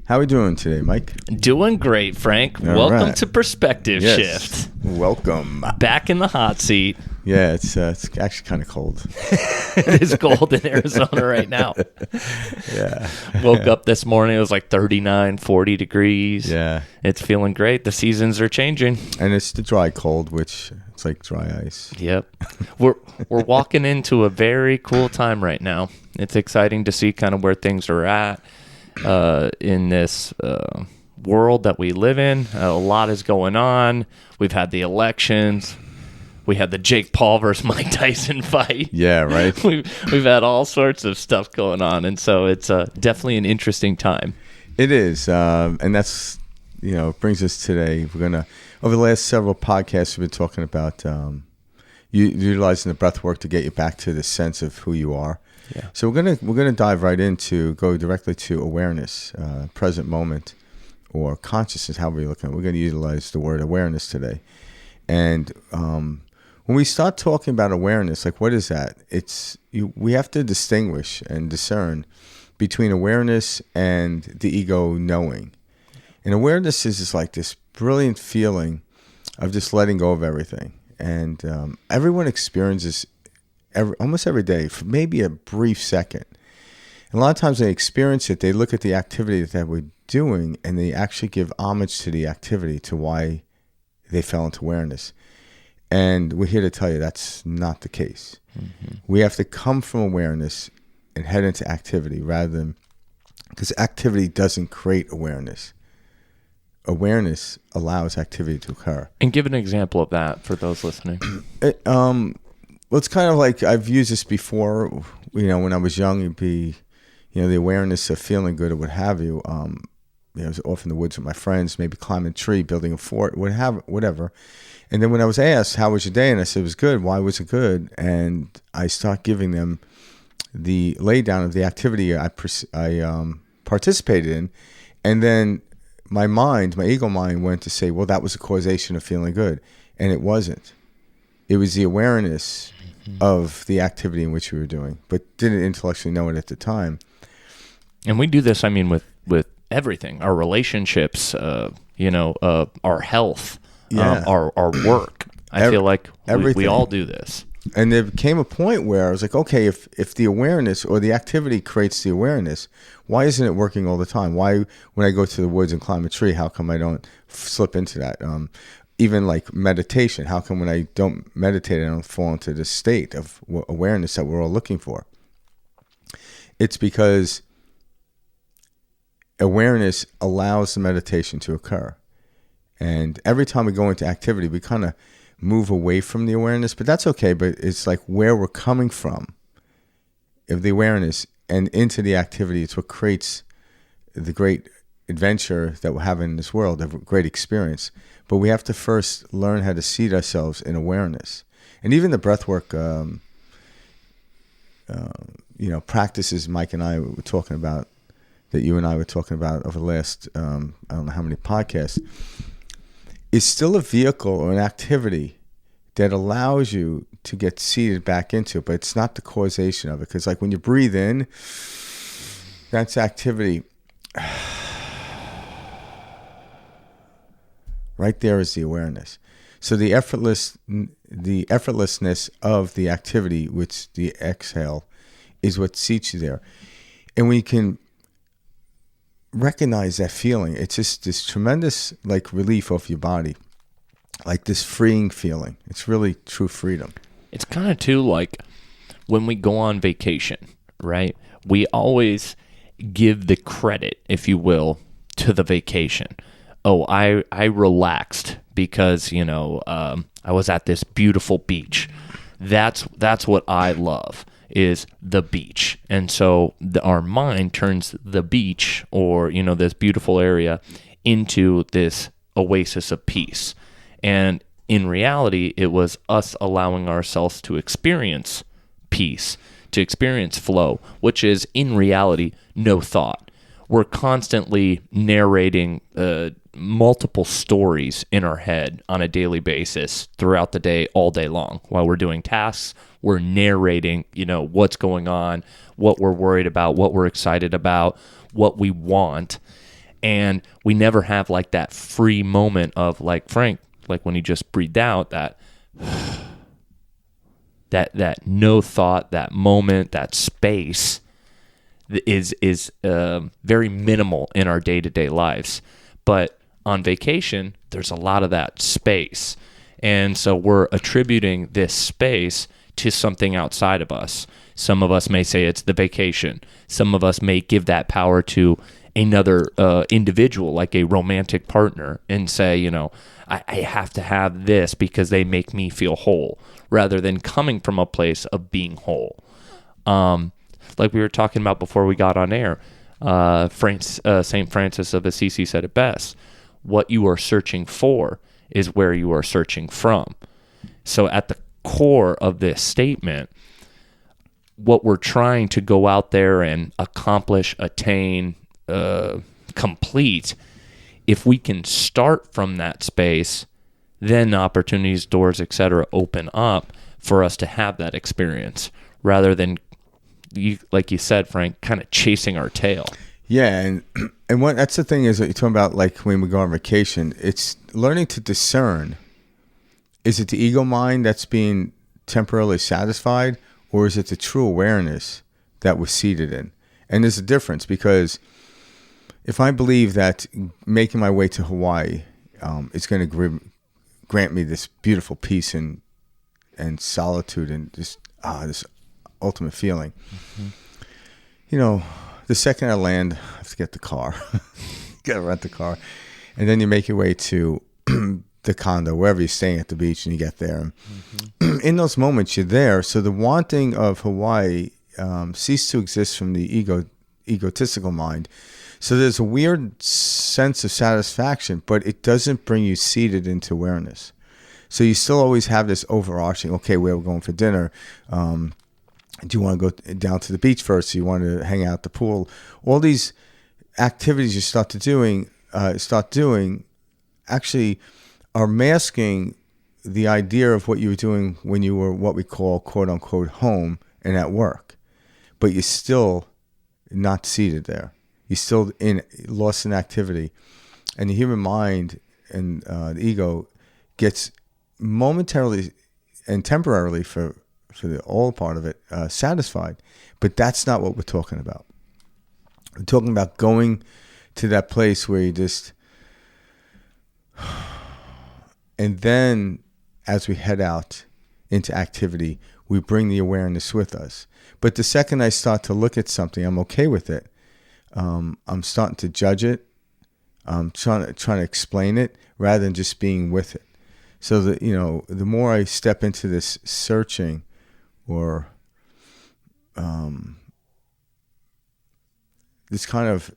How are we doing today, Mike? Doing great, Frank. All Welcome right. to Perspective Yes. Shift. Welcome. Back in the hot seat. Yeah, it's actually kind of cold. It is cold in Arizona right now. Yeah. Woke up this morning, it was like 39, 40 degrees. Yeah. It's feeling great. The seasons are changing. And it's the dry cold, which it's like dry ice. Yep. We're walking into a very cool time right now. It's exciting to see kind of where things are at in this world that we live in. A lot is going on. We've had the elections. We had the Jake Paul versus Mike Tyson fight. Yeah, right. We've had all sorts of stuff going on, and so it's definitely an interesting time. It is, and that's brings us today. We're gonna over the last several podcasts we've been talking about utilizing the breath work to get you back to the sense of who you are. Yeah. So we're gonna dive right into go directly to awareness, present moment, or consciousness. How we're looking. We're gonna utilize the word awareness today, and when we start talking about awareness, like what is that? We have to distinguish and discern between awareness and the ego knowing. And awareness is just like this brilliant feeling of just letting go of everything. And everyone experiences almost every day for maybe a brief second. And a lot of times they experience it, they look at the activity that we're doing and they actually give homage to the activity, to why they fell into awareness. And we're here to tell you that's not the case. Mm-hmm. We have to come from awareness and head into activity rather than, because activity doesn't create awareness. Awareness allows activity to occur. And give an example of that for those listening. Well, it's kind of like I've used this before. When I was young, it'd be, the awareness of feeling good or what have you. I was off in the woods with my friends, maybe climbing a tree, building a fort, whatever. And then when I was asked, how was your day? And I said, it was good. Why was it good? And I start giving them the lay down of the activity I participated in. And then my ego mind went to say, well, that was a causation of feeling good. And it wasn't. It was the awareness of the activity in which we were doing, but didn't intellectually know it at the time. And we do this, with everything, our relationships, our health. Yeah. Our work. I feel like we all do this. And there came a point where I was like, okay, if the awareness or the activity creates the awareness, why isn't it working all the time? Why, when I go to the woods and climb a tree, how come I don't slip into that? Even like meditation, how come when I don't meditate, I don't fall into the state of awareness that we're all looking for? It's because awareness allows the meditation to occur. And every time we go into activity, we kind of move away from the awareness, but that's okay. But it's like where we're coming from, of the awareness and into the activity. It's what creates the great adventure that we're having in this world, a great experience. But we have to first learn how to seat ourselves in awareness. And even the breathwork, practices Mike and I were talking about, that you and I were talking about over the last, I don't know how many podcasts, is still a vehicle or an activity that allows you to get seated back into it, but it's not the causation of it. Because like when you breathe in, that's activity. Right there is the awareness. So the effortlessness of the activity, which the exhale, is what seats you there. And when you can recognize that feeling, it's just this tremendous relief off your body, like this freeing feeling. It's really true freedom. It's kind of too like when we go on vacation, right? We always give the credit, if you will, to the vacation. Oh, I relaxed because I was at this beautiful beach. That's what I love, is the beach. And so our mind turns the beach, or this beautiful area, into this oasis of peace. And in reality, it was us allowing ourselves to experience peace, to experience flow, which is in reality no thought. We're constantly narrating multiple stories in our head on a daily basis throughout the day, all day long. While we're doing tasks, we're narrating, what's going on, what we're worried about, what we're excited about, what we want. And we never have like that free moment of like Frank, like when he just breathed out, that no thought, that moment, that space is very minimal in our day-to-day lives. But on vacation, there's a lot of that space. And so we're attributing this space to something outside of us. Some of us may say it's the vacation. Some of us may give that power to another individual, like a romantic partner, and say, you know, I have to have this because they make me feel whole, rather than coming from a place of being whole. Like we were talking about before we got on air, St. Francis of Assisi said it best: what you are searching for is where you are searching from. So at the core of this statement, what we're trying to go out there and accomplish, attain, complete, if we can start from that space, then opportunities, doors, etc., open up for us to have that experience, rather than, like you said, Frank, kind of chasing our tail. Yeah, and what that's the thing is that you're talking about, like when we go on vacation, it's learning to discern. Is it the ego mind that's being temporarily satisfied, or is it the true awareness that we're seated in? And there's a difference, because if I believe that making my way to Hawaii is going to grant me this beautiful peace and solitude and this ultimate feeling, you know, the second I land, I have to get the car, got to rent the car, and then you make your way to the condo, wherever you're staying at the beach, and you get there. In those moments, you're there. So the wanting of Hawaii ceased to exist from the egotistical mind. So there's a weird sense of satisfaction, but it doesn't bring you seated into awareness. So you still always have this overarching, okay, where we're going for dinner. Do you want to go down to the beach first? Do you want to hang out at the pool? All these activities you start doing actually are masking the idea of what you were doing when you were what we call quote unquote home and at work. But you're still not seated there. You're still lost in activity. And the human mind and the ego gets momentarily and temporarily for the all part of it satisfied. But that's not what we're talking about. We're talking about going to that place where you just... And then as we head out into activity, we bring the awareness with us. But the second I start to look at something, I'm okay with it. I'm starting to judge it. I'm trying to explain it rather than just being with it. So that, you know, the more I step into this searching, or this kind of,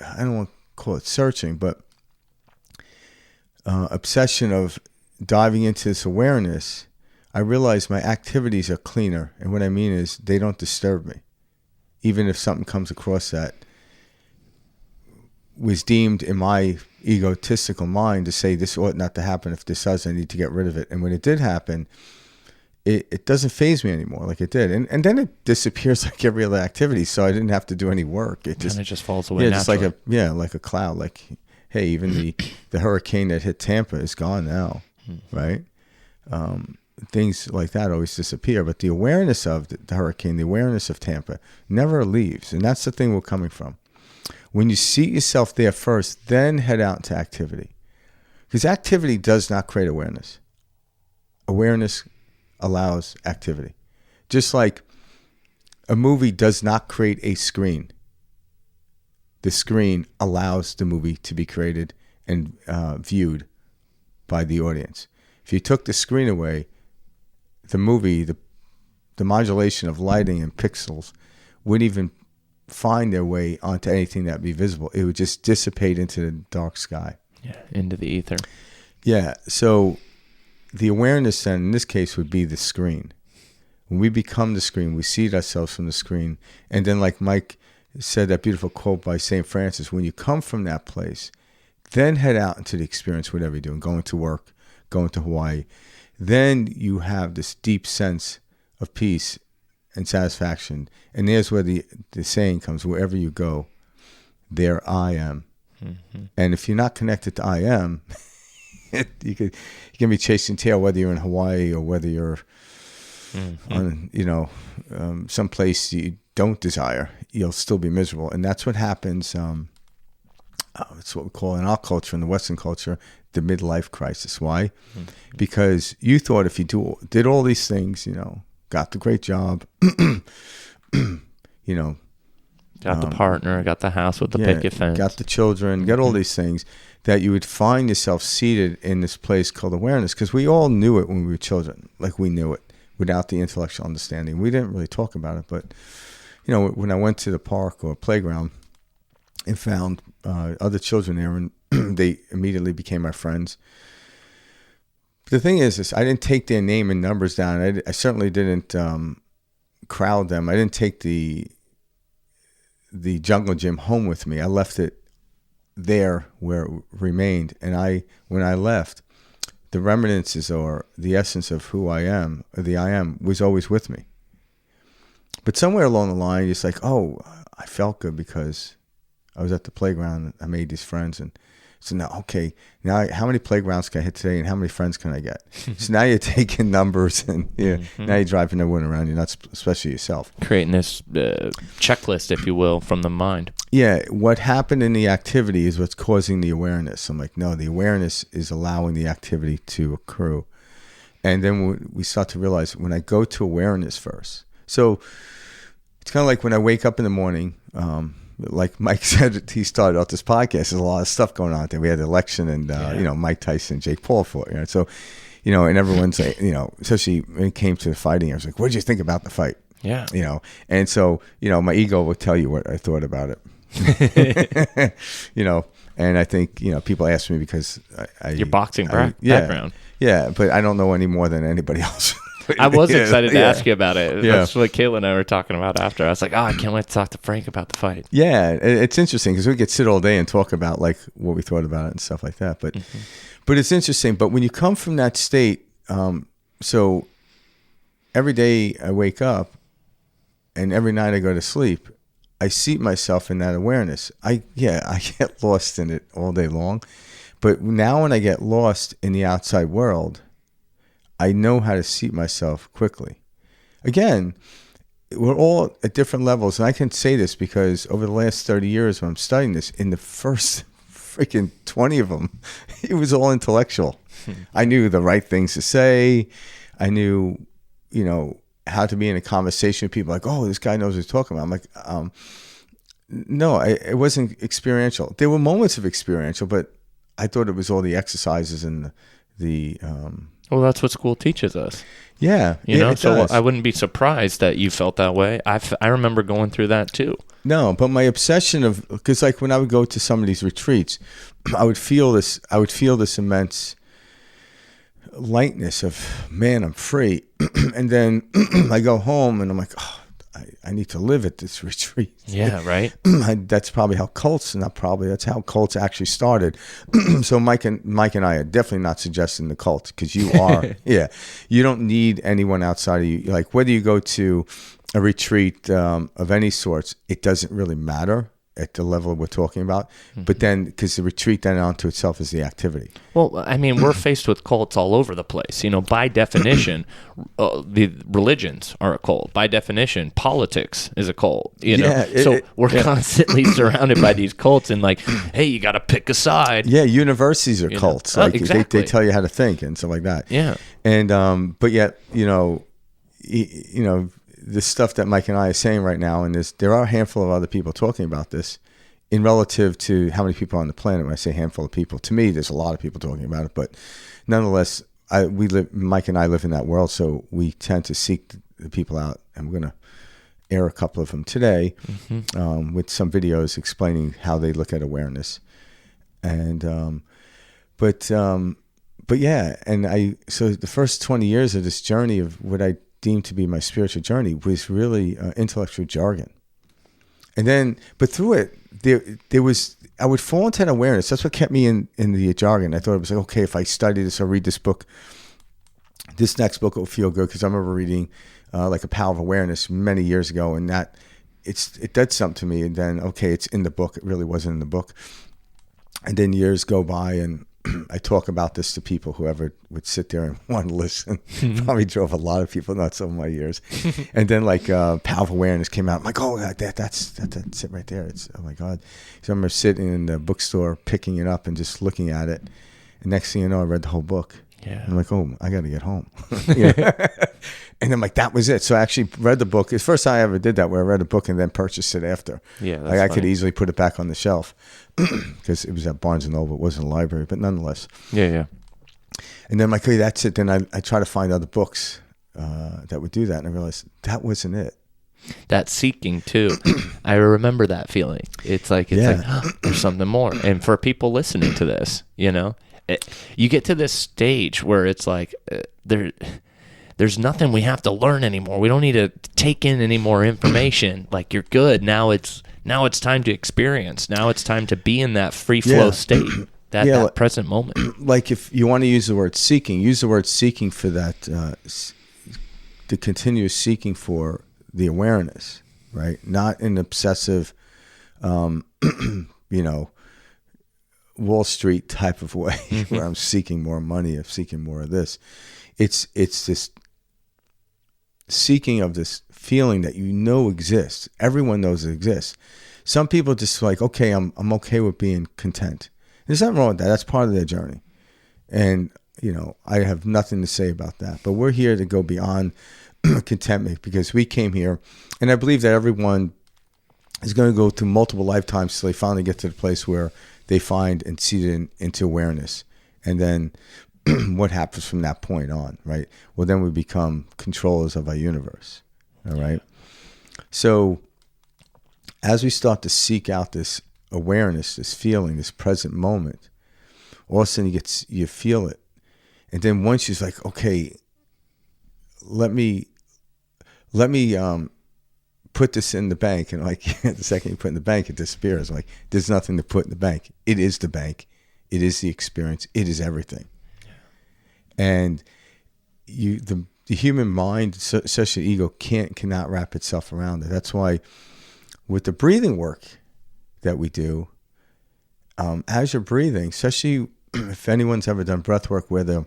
I don't want to call it searching, but obsession of diving into this awareness, I realize my activities are cleaner. And what I mean is they don't disturb me. Even if something comes across that was deemed in my egotistical mind to say this ought not to happen. If this does, I need to get rid of it. And when it did happen, it doesn't faze me anymore like it did. And then it disappears like every other activity. So I didn't have to do any work. It just falls away. Yeah, naturally. just like a cloud. Like, hey, even the hurricane that hit Tampa is gone now, right? Things like that always disappear. But the awareness of the hurricane, the awareness of Tampa never leaves. And that's the thing we're coming from. When you seat yourself there first, then head out to activity. Because activity does not create awareness. Awareness allows activity. Just like a movie does not create a screen. The screen allows the movie to be created and viewed by the audience. If you took the screen away, the movie, the modulation of lighting and pixels wouldn't even find their way onto anything that would be visible. It would just dissipate into the dark sky. Yeah, into the ether. Yeah, so the awareness then, in this case, would be the screen. When we become the screen, we see ourselves from the screen. And then like Mike said, that beautiful quote by St. Francis, when you come from that place, then head out into the experience, whatever you're doing, going to work, going to Hawaii. Then you have this deep sense of peace and satisfaction. And there's where the saying comes, wherever you go, their I am. And if you're not connected to I am, you can be chasing tail, whether you're in Hawaii or whether you're on, someplace you don't desire. You'll still be miserable, and that's what happens. It's what we call in our culture, in the Western culture, the midlife crisis. Why? Because you thought if you did all these things, got the great job, got the partner, got the house with the picket fence, got the children, got all these things, that you would find yourself seated in this place called awareness, because we all knew it when we were children, like we knew it without the intellectual understanding. We didn't really talk about it, but when I went to the park or playground and found other children there, and they immediately became my friends. The thing is I didn't take their name and numbers down. I certainly didn't crowd them. I didn't take the jungle gym home with me. I left it there where it remained. And when I left, the reminiscences or the essence of who I am, or the I am, was always with me. But somewhere along the line, it's like, oh, I felt good because I was at the playground and I made these friends. And so now, how many playgrounds can I hit today and how many friends can I get? So now you're taking numbers and now you're driving everyone around you, not especially yourself. Creating this checklist, if you will, from the mind. Yeah, what happened in the activity is what's causing the awareness. I'm like, no, the awareness is allowing the activity to accrue. And then we start to realize when I go to awareness first. So it's kind of like when I wake up in the morning, like Mike said, he started out this podcast. There's a lot of stuff going on there. We had the election and, Mike Tyson, Jake Paul fought. So, and everyone's like, especially when it came to the fighting, I was like, what did you think about the fight? Yeah. And so, my ego will tell you what I thought about it. And I think, people ask me because your boxing background. Yeah, but I don't know any more than anybody else. I was excited to ask you about it. That's what Kayla and I were talking about after. I was like, I can't wait to talk to Frank about the fight. Yeah, it's interesting because we could sit all day and talk about like what we thought about it and stuff like that. But but it's interesting. But when you come from that state, so every day I wake up and every night I go to sleep, I seat myself in that awareness. I get lost in it all day long. But now when I get lost in the outside world, I know how to seat myself quickly. Again, we're all at different levels. And I can say this because over the last 30 years when I'm studying this, in the first freaking 20 of them, it was all intellectual. I knew the right things to say. I knew, how to be in a conversation with people like, oh, this guy knows what he's talking about. I'm like, no, it wasn't experiential. There were moments of experiential, but I thought it was all the exercises and the well, that's what school teaches us. Yeah. So does. I wouldn't be surprised that you felt that way. I remember going through that too. No, but my obsession because like when I would go to some of these retreats, I would feel this immense lightness of, man, I'm free. And then I go home and I'm like, oh, I need to live at this retreat. Yeah, right. That's probably how that's how cults actually started. So Mike and I are definitely not suggesting the cult because you are, you don't need anyone outside of you. Like whether you go to a retreat of any sorts, it doesn't really matter at the level we're talking about. But then, because the retreat then onto itself is the activity. Well, I mean, we're faced with cults all over the place. By definition, the religions are a cult. By definition, politics is a cult. We're constantly surrounded by these cults and like, hey, you got to pick a side. Yeah, universities are cults. Like exactly. They tell you how to think and stuff like that. Yeah. And but yet, the stuff that Mike and I are saying right now, and there are a handful of other people talking about this in relative to how many people are on the planet. When I say handful of people, to me, there's a lot of people talking about it, but nonetheless, Mike and I live in that world, so we tend to seek the people out, and we're going to air a couple of them today with some videos explaining how they look at awareness. And, but yeah, and so the first 20 years of this journey of what I deemed to be my spiritual journey was really intellectual jargon. And then, but through it, there was, I would fall into that awareness. That's what kept me in the jargon. I thought it was like, okay, if I study this or read this book, this next book will feel good. Because I remember reading like A Power of Awareness many years ago, and that it did something to me. And then, okay, it's in the book. It really wasn't in the book. And then years go by, and I talk about this to people, whoever would sit there and want to listen. Probably drove a lot of people nuts over my years. And then like Powerful Awareness came out. I'm like, oh, that's it right there. It's, oh my God. So I remember sitting in the bookstore, picking it up and just looking at it. And next thing you know, I read the whole book. Yeah. I'm like, oh, I got to get home. And I'm like, that was it. So I actually read the book. It's the first time I ever did that, where I read a book and then purchased it after. Yeah, that's like I could funny. easily put it back on the shelf because it was at Barnes & Noble. It wasn't a library, but nonetheless. Yeah. And then I'm like, okay, that's it. Then I try to find other books that would do that. And I realized that wasn't it. That seeking too. I remember that feeling. It's like there's something more. And for people listening to this, you get to this stage where it's like there's nothing we have to learn anymore. We don't need to take in any more information. Like, you're good. Now it's time to experience. Now it's time to be in that free flow state, that present moment. Like, if you want to use the word seeking, use the word seeking for that, the continuous seeking for the awareness, right? Not an obsessive, Wall Street type of way where I'm seeking more money, I'm seeking more of this. It's this seeking of this feeling that exists. Everyone knows it exists. Some people just like, okay, I'm okay with being content. There's nothing wrong with that. That's part of their journey. And, I have nothing to say about that. But we're here to go beyond contentment, because we came here, and I believe that everyone is going to go through multiple lifetimes till they finally get to the place where they find and see it into awareness. And then what happens from that point on, right? Well, then we become controllers of our universe, all right? So as we start to seek out this awareness, this feeling, this present moment, all of a sudden you feel it. And then once you're like, okay, let me put this in the bank. And like the second you put it in the bank, it disappears. Like, there's nothing to put in the bank. It is the bank. It is the experience. It is everything. And the human mind, especially the ego, cannot wrap itself around it. That's why with the breathing work that we do, as you're breathing, especially if anyone's ever done breath work where they'll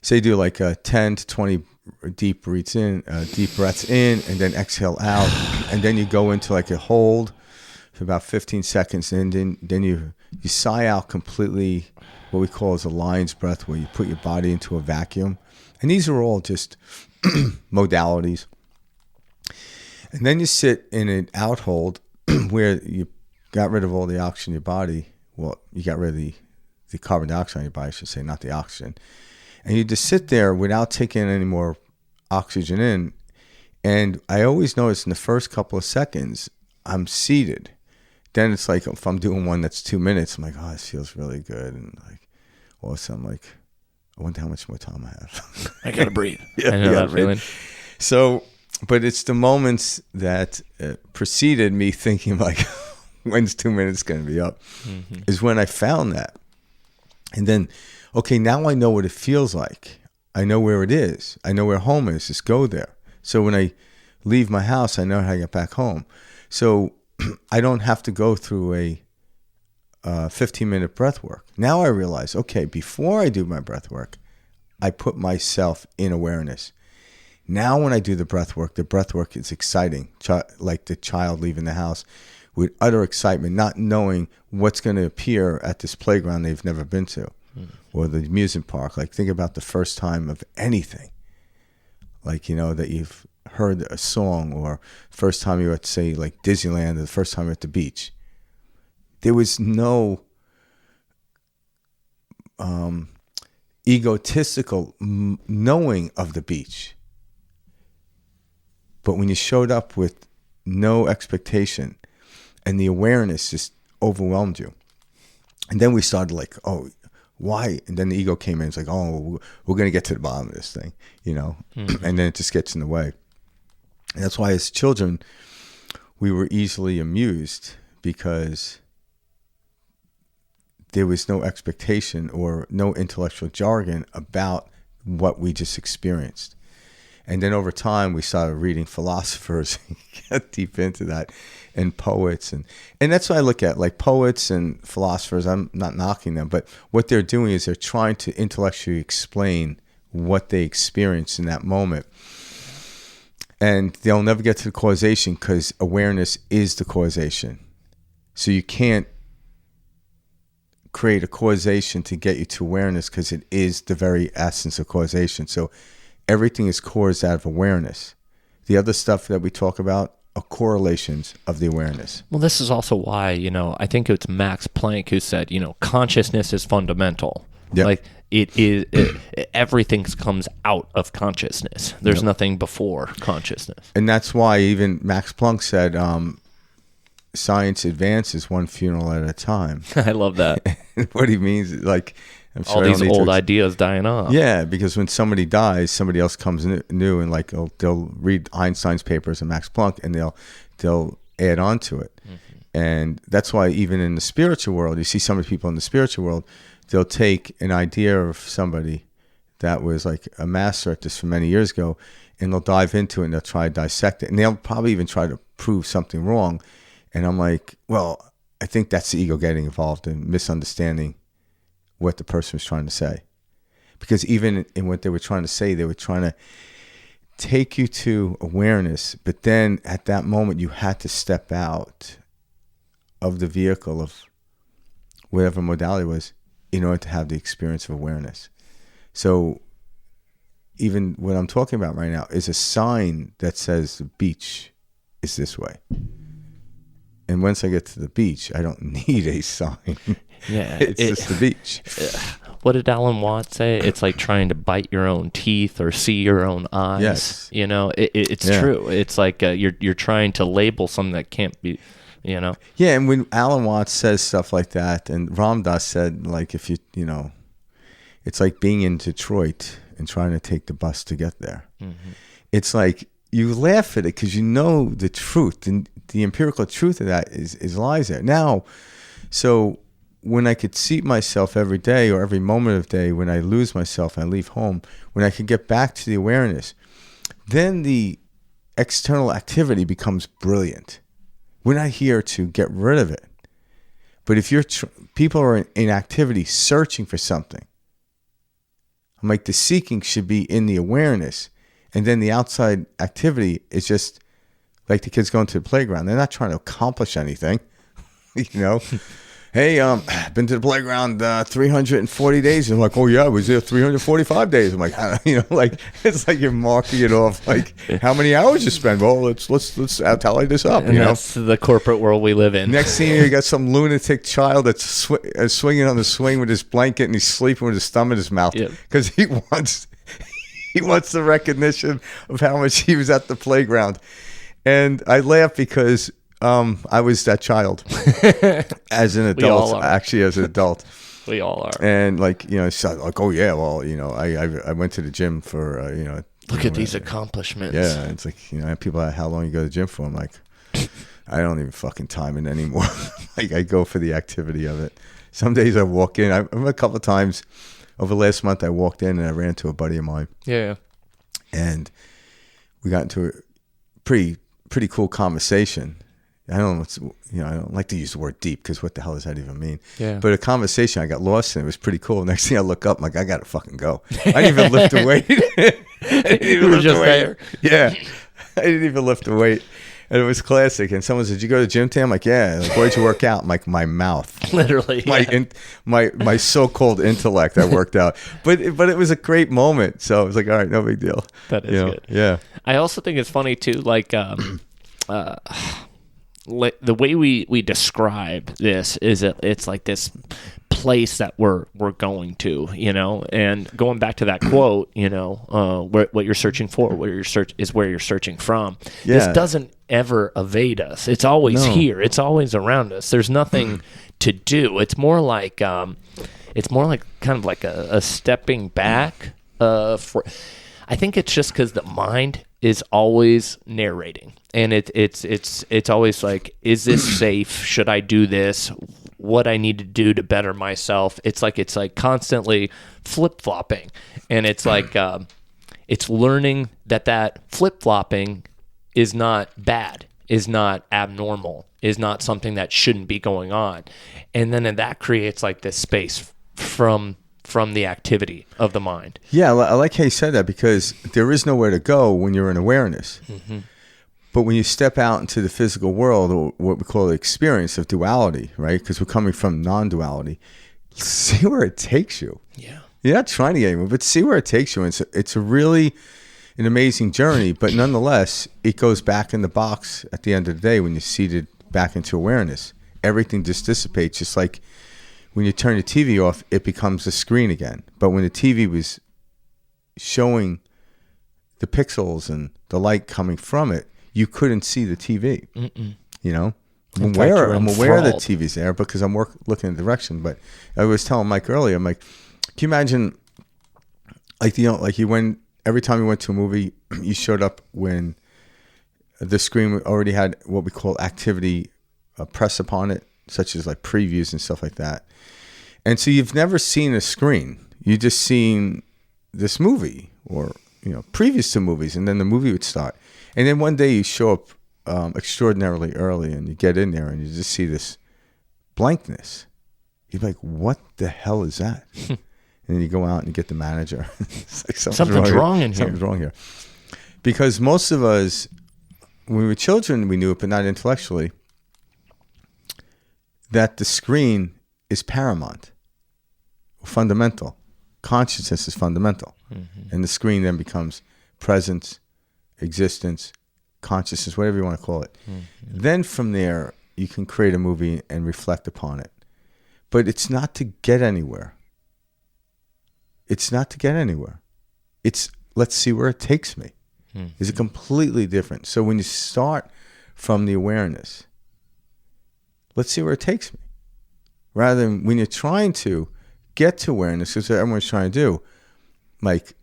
say do like 10 to 20 deep breaths in, and then exhale out, and then you go into like a hold for about 15 seconds, and then you sigh out completely. What we call is a lion's breath, where you put your body into a vacuum. And these are all just modalities. And then you sit in an out hold where you got rid of all the oxygen in your body. Well, you got rid of the carbon dioxide in your body, I should say, not the oxygen. And you just sit there without taking any more oxygen in. And I always notice in the first couple of seconds, I'm seated. Then it's like, if I'm doing one that's 2 minutes, I'm like, oh, this feels really good. And like, all of a sudden I'm like, I wonder how much more time I have. I got to breathe. I know that feeling. So, but it's the moments that preceded me thinking like, when's 2 minutes going to be up, is when I found that. And then, okay, now I know what it feels like. I know where it is. I know where home is. Just go there. So when I leave my house, I know how to get back home. So I don't have to go through a 15-minute breath work. Now I realize, okay, before I do my breath work, I put myself in awareness. Now when I do the breath work is exciting, like the child leaving the house with utter excitement, not knowing what's going to appear at this playground they've never been to, or the amusement park. Like, think about the first time of anything, like, that you've heard a song, or first time you were at, say, like Disneyland, or the first time you were at the beach. There was no egotistical knowing of the beach. But when you showed up with no expectation, and the awareness just overwhelmed you. And then we started like, oh, why? And then the ego came in. It's like, oh, we're going to get to the bottom of this thing, And then it just gets in the way. And that's why as children, we were easily amused, because there was no expectation or no intellectual jargon about what we just experienced. And then over time, we started reading philosophers and get deep into that, and poets. And that's what I look at, like poets and philosophers. I'm not knocking them, but what they're doing is they're trying to intellectually explain what they experience in that moment. And they'll never get to the causation because awareness is the causation. So you can't create a causation to get you to awareness because it is the very essence of causation. So everything is caused out of awareness. The other stuff that we talk about are correlations of the awareness. Well, this is also why, I think it's Max Planck who said, consciousness is fundamental. Yep. Like everything comes out of consciousness. There's nothing before consciousness. And that's why even Max Planck said, science advances one funeral at a time. I love that. What he means, like, I'm all these old ideas dying off. Yeah, because when somebody dies, somebody else comes new, and like they'll read Einstein's papers and Max Planck, and they'll add on to it. Mm-hmm. And that's why even in the spiritual world, you see some of the people in the spiritual world, they'll take an idea of somebody that was like a master at this for many years ago, and they'll dive into it and they'll try to dissect it, and they'll probably even try to prove something wrong. And I'm like, well, I think that's the ego getting involved in misunderstanding what the person was trying to say. Because even in what they were trying to say, they were trying to take you to awareness, but then at that moment you had to step out of the vehicle of whatever modality it was in order to have the experience of awareness. So even what I'm talking about right now is a sign that says the beach is this way. And once I get to the beach, I don't need a sign. Yeah, it's just the beach. What did Alan Watts say? It's like trying to bite your own teeth or see your own eyes. Yes. It's true. It's like you're trying to label something that can't be, Yeah, and when Alan Watts says stuff like that, and Ram Dass said, like, if it's like being in Detroit and trying to take the bus to get there. Mm-hmm. It's like you laugh at it because you know the truth, and the empirical truth of that is lies there. Now, so when I could seat myself every day or every moment of day, when I lose myself and I leave home, when I could get back to the awareness, then the external activity becomes brilliant. We're not here to get rid of it. But if people are in activity searching for something, I'm like, the seeking should be in the awareness. And then the outside activity is just like the kids going to the playground. They're not trying to accomplish anything, Hey, been to the playground 340 days. I'm like, oh yeah, I was there 345 days. I'm like, like it's like you're marking it off. Like, how many hours you spend? Well, let's tally this up. And that's the corporate world we live in. Next thing you got some lunatic child that's swinging on the swing with his blanket, and he's sleeping with his thumb in his mouth because he wants the recognition of how much he was at the playground. And I laugh because I was that child as an adult, actually as an adult. We all are. And so like, oh yeah, well, I went to the gym for, look at these accomplishments. Yeah. It's like, I have people, how long you go to the gym for? I'm like, I don't even fucking time it anymore. Like, I go for the activity of it. Some days I walk in, a couple of times over the last month, I walked in and I ran into a buddy of mine. Yeah. And we got into a pretty cool conversation. I don't like to use the word deep because what the hell does that even mean? Yeah. But a conversation, I got lost in. It was pretty cool. Next thing I look up, I'm like, I got to fucking go. I didn't even lift a weight. You were just there. Yeah. I didn't even lift a weight. And it was classic. And someone said, did you go to the gym today? I'm like, yeah. Like, where'd you work out? I'm like, my mouth. Literally. My so-called intellect, I worked out. But it was a great moment. So I was like, all right, no big deal. That is good. Yeah. I also think it's funny, too, like the way we describe this is it's like this place that we're going to, and going back to that quote, what you're searching for, where you're searching from. Yeah. This doesn't ever evade us. It's always here. It's always around us. There's nothing to do. It's more like kind of like a stepping back. I think it's just because the mind is always narrating, and it's always like, is this safe? Should I do this? What I need to do to better myself? It's like constantly flip flopping, and it's like It's learning that flip-flopping is not bad, is not abnormal, is not something that shouldn't be going on. And then that creates like this space from the activity of the mind. Yeah, I like how you said that, because there is nowhere to go when you're in awareness. Mm-hmm. But when you step out into the physical world, or what we call the experience of duality, right? Because we're coming from non-duality, see where it takes you. Yeah. You're not trying to get anywhere, but see where it takes you. It's a really an amazing journey, but nonetheless, it goes back in the box at the end of the day when you're seated back into awareness. Everything just dissipates, just like when you turn the TV off, it becomes a screen again. But when the TV was showing the pixels and the light coming from it, you couldn't see the TV. Mm-mm. You know? I'm aware that TV's there because I'm looking in the direction. But I was telling Mike earlier, I'm like, can you imagine, like, every time you went to a movie, you showed up when the screen already had what we call activity press upon it, such as like previews and stuff like that. And so you've never seen a screen. You just seen this movie, or, previous to movies, and then the movie would start. And then one day you show up extraordinarily early, and you get in there and you just see this blankness. You're like, what the hell is that? And then you go out and you get the manager. It's like something's wrong in here. Something's wrong here. Because most of us, when we were children, we knew it, but not intellectually, that the screen is paramount, fundamental. Consciousness is fundamental. Mm-hmm. And the screen then becomes presence, existence, consciousness, whatever you want to call it. Mm-hmm. Then from there, you can create a movie and reflect upon it. But it's not to get anywhere. It's not to get anywhere. It's, let's see where it takes me. Mm-hmm. It's completely different. So when you start from the awareness, let's see where it takes me. Rather than when you're trying to get to awareness, because everyone's trying to do, like,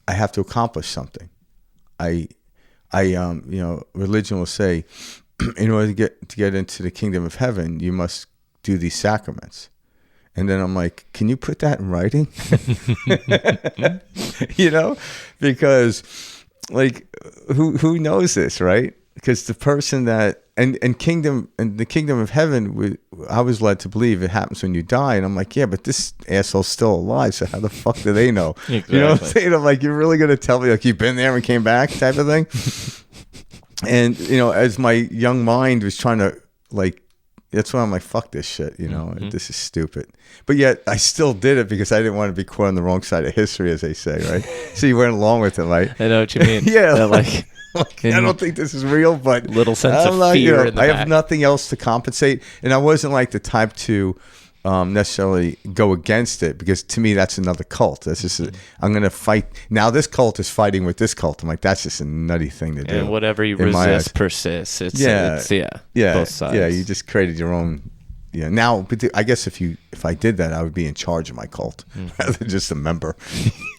I have to accomplish something. Religion will say, in order to get into the kingdom of heaven, you must do these sacraments. And then I'm like, can you put that in writing? Because like, who knows this, right? Because the person that and the kingdom of heaven, I was led to believe it happens when you die, and I'm like, yeah, but this asshole's still alive, so how the fuck do they know? Exactly. You know what I'm saying? I'm like, you're really gonna tell me like you've been there and came back, type of thing? And as my young mind was trying to like. That's why I'm like, fuck this shit, mm-hmm. This is stupid. But yet I still did it because I didn't want to be caught on the wrong side of history, as they say, right? So you went along with it, right? I know what you mean. Yeah. Like I don't think this is real, but little sense of fear in the I back. have nothing else to compensate. And I wasn't like the type to necessarily go against it, because to me that's another cult. That's just I'm gonna fight. Now this cult is fighting with this cult. I'm like, that's just a nutty thing to do. And whatever you resist persists. It's both sides. Yeah, you just created your own. Yeah. Now, but I guess if I did that, I would be in charge of my cult rather than just a member.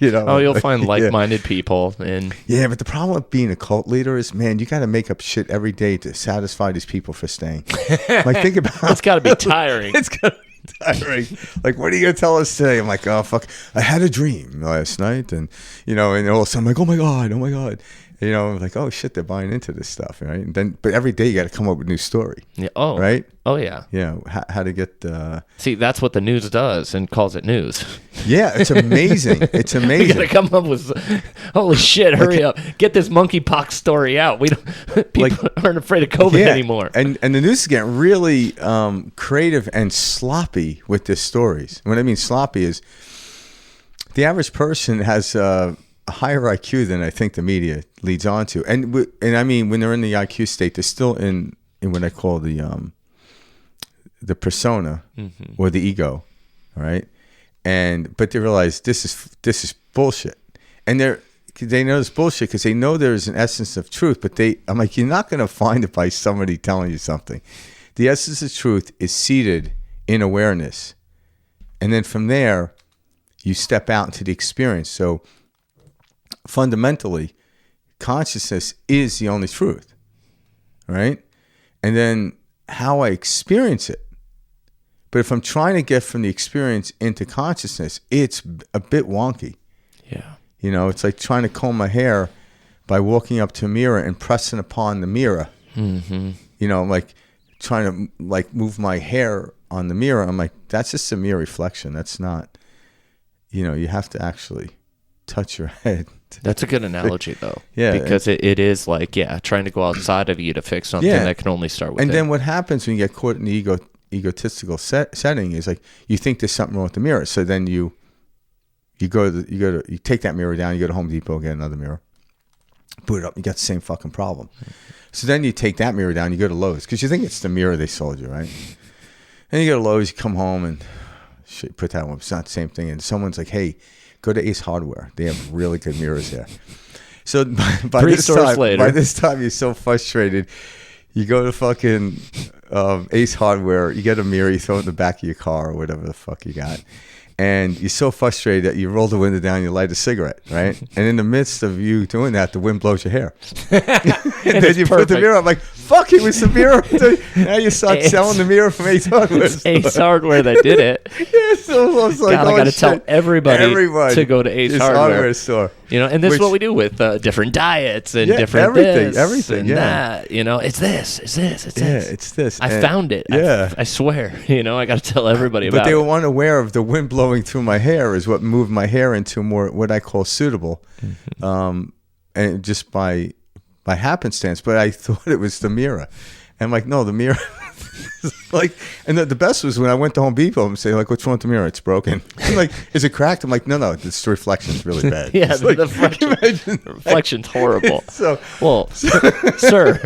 Oh, you'll find like-minded people, and yeah. But the problem with being a cult leader is, man, you got to make up shit every day to satisfy these people for staying. Like, think about it's got to be tiring. It's got to be tiring. Like, what are you gonna tell us today? I'm like, oh fuck, I had a dream last night, and and all of a sudden I'm like, oh my god. Like, oh shit, they're buying into this stuff, right? And then, but every day you got to come up with a new story. Yeah. Oh. Right. Oh yeah. Yeah. How to get. See, that's what the news does and calls it news. Yeah, it's amazing. It's amazing. We got to come up with. Holy shit! Hurry up! Get this monkeypox story out. We don't. People aren't afraid of COVID anymore. And the news is getting really creative and sloppy with these stories. What I mean sloppy is the average person has a higher IQ than I think the media leads on to. And I mean, when they're in the IQ state, they're still in what I call the persona or the ego, all right? But they realize this is bullshit. And they know it's bullshit because they know there's an essence of truth, but I'm like, you're not going to find it by somebody telling you something. The essence of truth is seated in awareness. And then from there, you step out into the experience. So fundamentally, consciousness is the only truth, right? And then how I experience it. But if I'm trying to get from the experience into consciousness, it's a bit wonky. Yeah. You know, it's like trying to comb my hair by walking up to a mirror and pressing upon the mirror. Mm-hmm. You know, like trying to like move my hair on the mirror. I'm like, that's just a mere reflection. That's not, you know, you have to actually touch your head. That's a good analogy, though. Yeah. Because it is like, trying to go outside of you to fix something that can only start with And then what happens when you get caught in the egotistical setting is like, you think there's something wrong with the mirror. So then you take that mirror down, you go to Home Depot, get another mirror, put it up, you got the same fucking problem. So then you take that mirror down, you go to Lowe's, because you think it's the mirror they sold you, right? And you go to Lowe's, you come home and put that one, it's not the same thing. And someone's like, hey, go to Ace Hardware. They have really good mirrors there. So by this time, you're so frustrated. You go to fucking Ace Hardware, you get a mirror, you throw it in the back of your car or whatever the fuck you got. And you're so frustrated that you roll the window down, you light a cigarette, right? And in the midst of you doing that, the wind blows your hair. And then you put the mirror up, like, fuck, it was the mirror. Now you start selling the mirror from Ace Hardware. It's Ace Hardware that did it. Yeah, so it's like, God, I got to tell everybody to go to Ace Hardware store. You know, and this is what we do with different diets and different everything, and that. You know, it's this. Yeah, it's this. I found it. Yeah. I swear. You know, I got to tell everybody about it. But they were unaware of the wind blowing through my hair is what moved my hair into more what I call suitable, and just by happenstance. But I thought it was the mirror, and I'm like, no, the mirror. Like, and the best was when I went to Home Depot and say, like, what's wrong with the mirror? It's broken. I'm like, is it cracked? I'm like, no, this reflection's really bad. Yeah, like, the reflection's horrible. So, well, sir,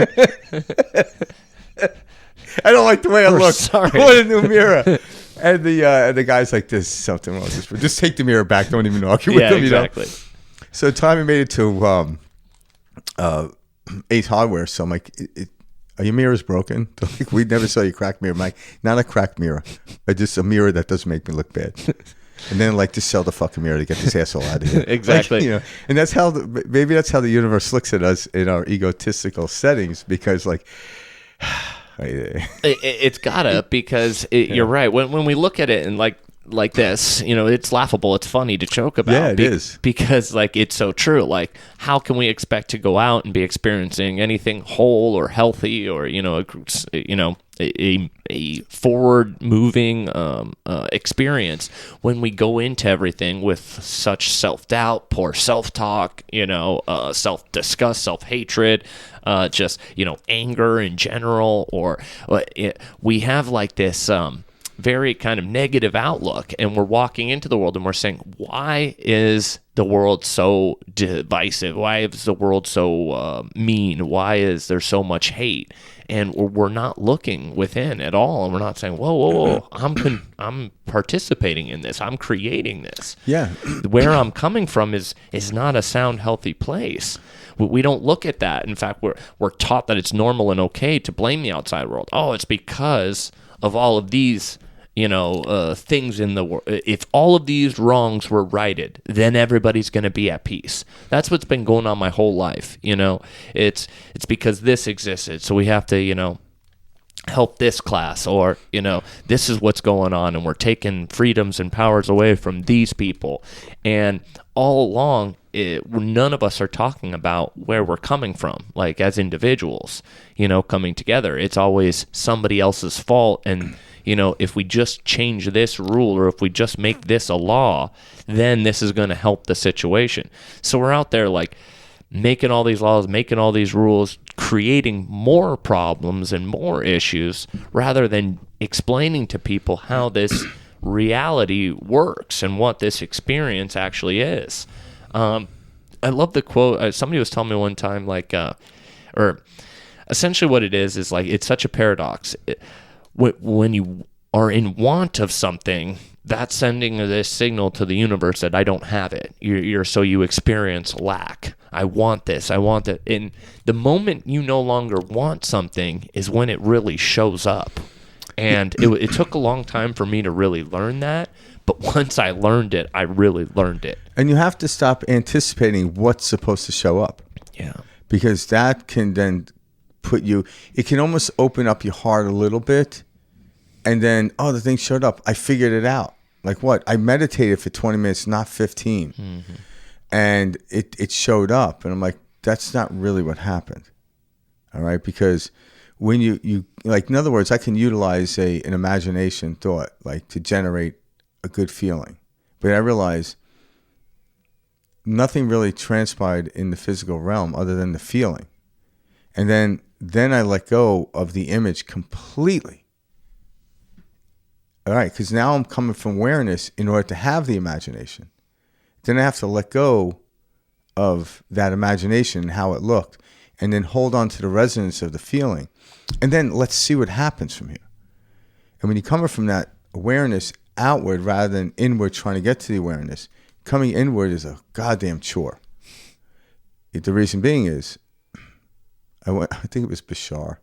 I don't like the way I look. Sorry. I want a new mirror. And the guy's like, there's something wrong with this. But just take the mirror back. Don't even argue with him. Exactly. You know? So Tommy made it to Ace Hardware. So I'm like, are your mirrors broken? They're like, we never saw you cracked mirror. I'm like, not a cracked mirror. Just a mirror that doesn't make me look bad. And then like, just sell the fucking mirror to get this asshole out of here. Exactly. Like, you know, and that's how maybe that's how the universe looks at us in our egotistical settings, because like. It's gotta, because you're right. When we look at it and like this, you know, it's laughable, it's funny to joke about. Yeah, it is. Because like, it's so true. Like, how can we expect to go out and be experiencing anything whole or healthy or, you know, a forward moving experience when we go into everything with such self-doubt, poor self-talk, you know, self-disgust, self-hatred, just, you know, anger in general, or we have like this very kind of negative outlook, and we're walking into the world and we're saying, why is the world so divisive? Why is the world so mean? Why is there so much hate? And we're not looking within at all, and we're not saying, whoa, I'm participating in this. I'm creating this. Yeah. Where I'm coming from is not a sound, healthy place. We don't look at that. In fact, we're taught that it's normal and okay to blame the outside world. Oh, it's because of all of these, you know, things in the world. If all of these wrongs were righted, then everybody's going to be at peace. That's what's been going on my whole life. You know, it's because this existed, so we have to, you know, help this class, or, you know, this is what's going on, and we're taking freedoms and powers away from these people. And all along, none of us are talking about where we're coming from, like as individuals, you know, coming together. It's always somebody else's fault, and you know, if we just change this rule, or if we just make this a law, then this is going to help the situation. So we're out there like making all these laws, making all these rules, creating more problems and more issues, rather than explaining to people how this reality works and what this experience actually is. I love the quote. Somebody was telling me one time, like, or essentially what it is like, it's such a paradox. When you are in want of something, that's sending this signal to the universe that I don't have it. So you experience lack. I want this. I want that. And the moment you no longer want something is when it really shows up. And it took a long time for me to really learn that. But once I learned it, I really learned it. And you have to stop anticipating what's supposed to show up. Yeah. Because that can then it can almost open up your heart a little bit. And then, the thing showed up. I figured it out. Like what? I meditated for 20 minutes, not 15. Mm-hmm. And it showed up, and I'm like, that's not really what happened. All right, because when you like, in other words, I can utilize an imagination thought like to generate a good feeling, but I realize nothing really transpired in the physical realm other than the feeling, and then I let go of the image completely. All right, because now I'm coming from awareness in order to have the imagination. Then I have to let go of that imagination and how it looked, and then hold on to the resonance of the feeling. And then let's see what happens from here. And when you're coming from that awareness outward rather than inward trying to get to the awareness, coming inward is a goddamn chore. The reason being is, I think it was Bashar.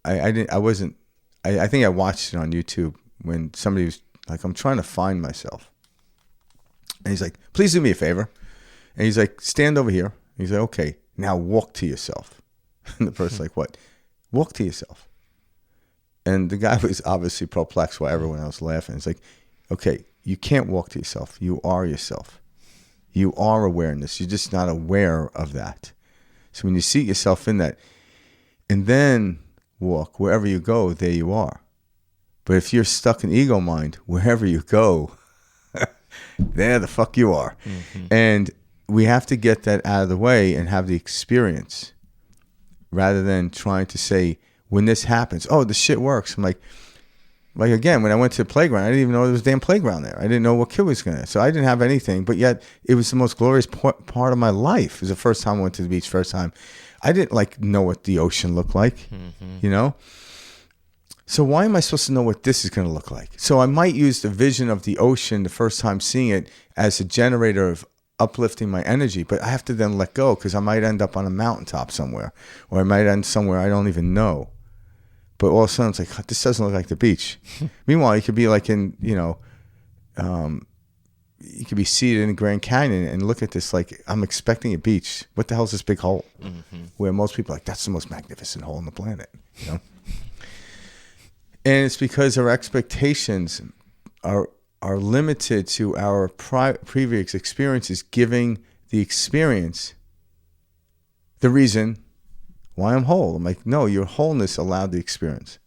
I think I watched it on YouTube when somebody was like, I'm trying to find myself. And he's like, please do me a favor. And he's like, stand over here. He's like, okay, now walk to yourself. And the person's like, what? Walk to yourself. And the guy was obviously perplexed while everyone else laughing. It's like, okay, you can't walk to yourself. You are yourself. You are awareness. You're just not aware of that. So when you see yourself in that, and then walk, wherever you go, there you are. But if you're stuck in ego mind, wherever you go, there the fuck you are. Mm-hmm. And we have to get that out of the way and have the experience rather than trying to say, when this happens, oh, the shit works. I'm like again, when I went to the playground, I didn't even know there was a damn playground there. I didn't know what kid was going to. So I didn't have anything, but yet it was the most glorious part of my life. It was the first time I went to the beach, first time. I didn't know what the ocean looked like, you know? So why am I supposed to know what this is going to look like? So I might use the vision of the ocean the first time seeing it as a generator of uplifting my energy, but I have to then let go because I might end up on a mountaintop somewhere, or I might end somewhere I don't even know. But all of a sudden it's like, this doesn't look like the beach. Meanwhile, you could be like in, you could be seated in the Grand Canyon and look at this like, I'm expecting a beach. What the hell is this big hole? Mm-hmm. Where most people are like, that's the most magnificent hole on the planet, you know? And it's because our expectations are limited to our previous experiences, giving the experience the reason why I'm whole. I'm like, no, your wholeness allowed the experience.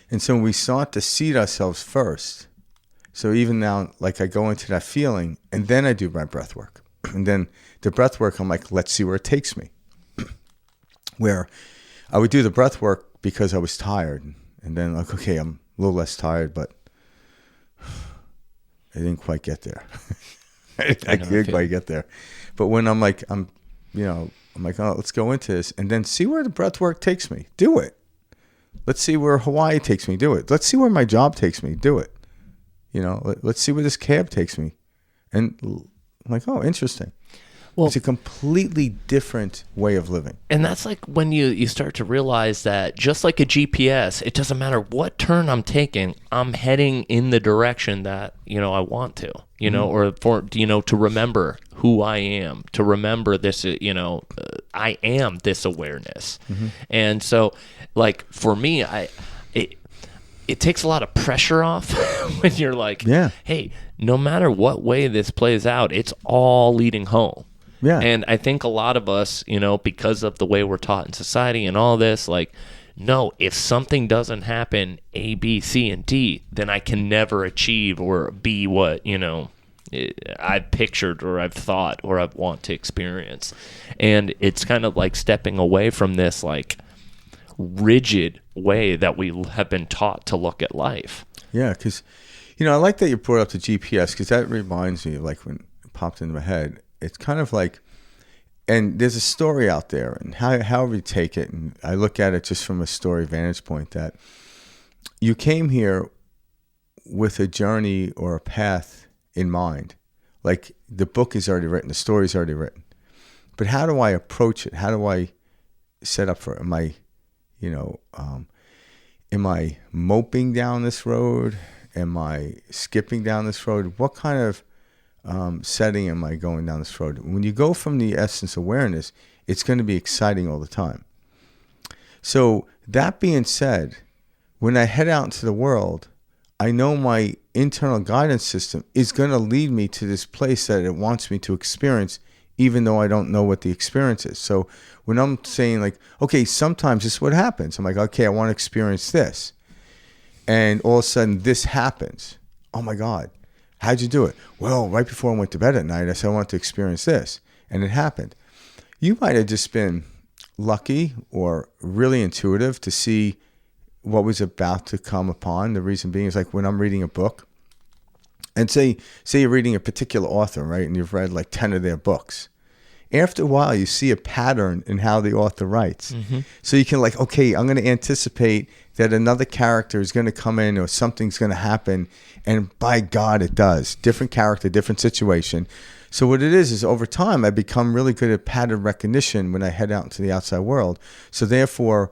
And so when we start to seat ourselves first, so even now, like I go into that feeling and then I do my breath work. And then the breath work, I'm like, let's see where it takes me. Where I would do the breath work because I was tired. And then like, okay, I'm a little less tired, but I didn't quite get there. I didn't quite get there. But when I'm like, I'm like, oh, let's go into this and then see where the breath work takes me. Do it. Let's see where Hawaii takes me. Do it. Let's see where my job takes me. Do it. Let's see where this cab takes me. And I'm like, oh, interesting. Well, it's a completely different way of living. And that's like when you start to realize that just like a GPS, it doesn't matter what turn I'm taking, I'm heading in the direction that, I want to, or for, to remember who I am, to remember this, I am this awareness. Mm-hmm. And so like for me, it takes a lot of pressure off when you're like, hey, no matter what way this plays out, it's all leading home. Yeah. And I think a lot of us, because of the way we're taught in society and all this, like, no, if something doesn't happen A, B, C, and D, then I can never achieve or be what, I've pictured or I've thought or I want to experience. And it's kind of like stepping away from this, like, rigid way that we have been taught to look at life. Yeah, because, I like that you brought up the GPS because that reminds me of, like, when it popped into my head. It's kind of like, and there's a story out there, and however you take it, and I look at it just from a story vantage point, that you came here with a journey or a path in mind. Like the book is already written, the story's already written. But how do I approach it? How do I set up for it? Am I moping down this road? Am I skipping down this road? What kind of setting am I going down this road? When you go from the essence awareness, it's going to be exciting all the time. So that being said, when I head out into the world, I know my internal guidance system is going to lead me to this place that it wants me to experience, even though I don't know what the experience is. So when I'm saying like, okay, sometimes this is what happens. I'm like, okay, I want to experience this. And all of a sudden this happens. Oh my God, how'd you do it? Well, right before I went to bed at night, I said I want to experience this. And it happened. You might have just been lucky or really intuitive to see what was about to come upon. The reason being is like when I'm reading a book, and say you're reading a particular author, right? And you've read like 10 of their books. After a while, you see a pattern in how the author writes. Mm-hmm. So you can like, okay, I'm going to anticipate that another character is going to come in or something's going to happen. And by God, it does. Different character, different situation. So what it is over time, I become really good at pattern recognition when I head out into the outside world. So therefore,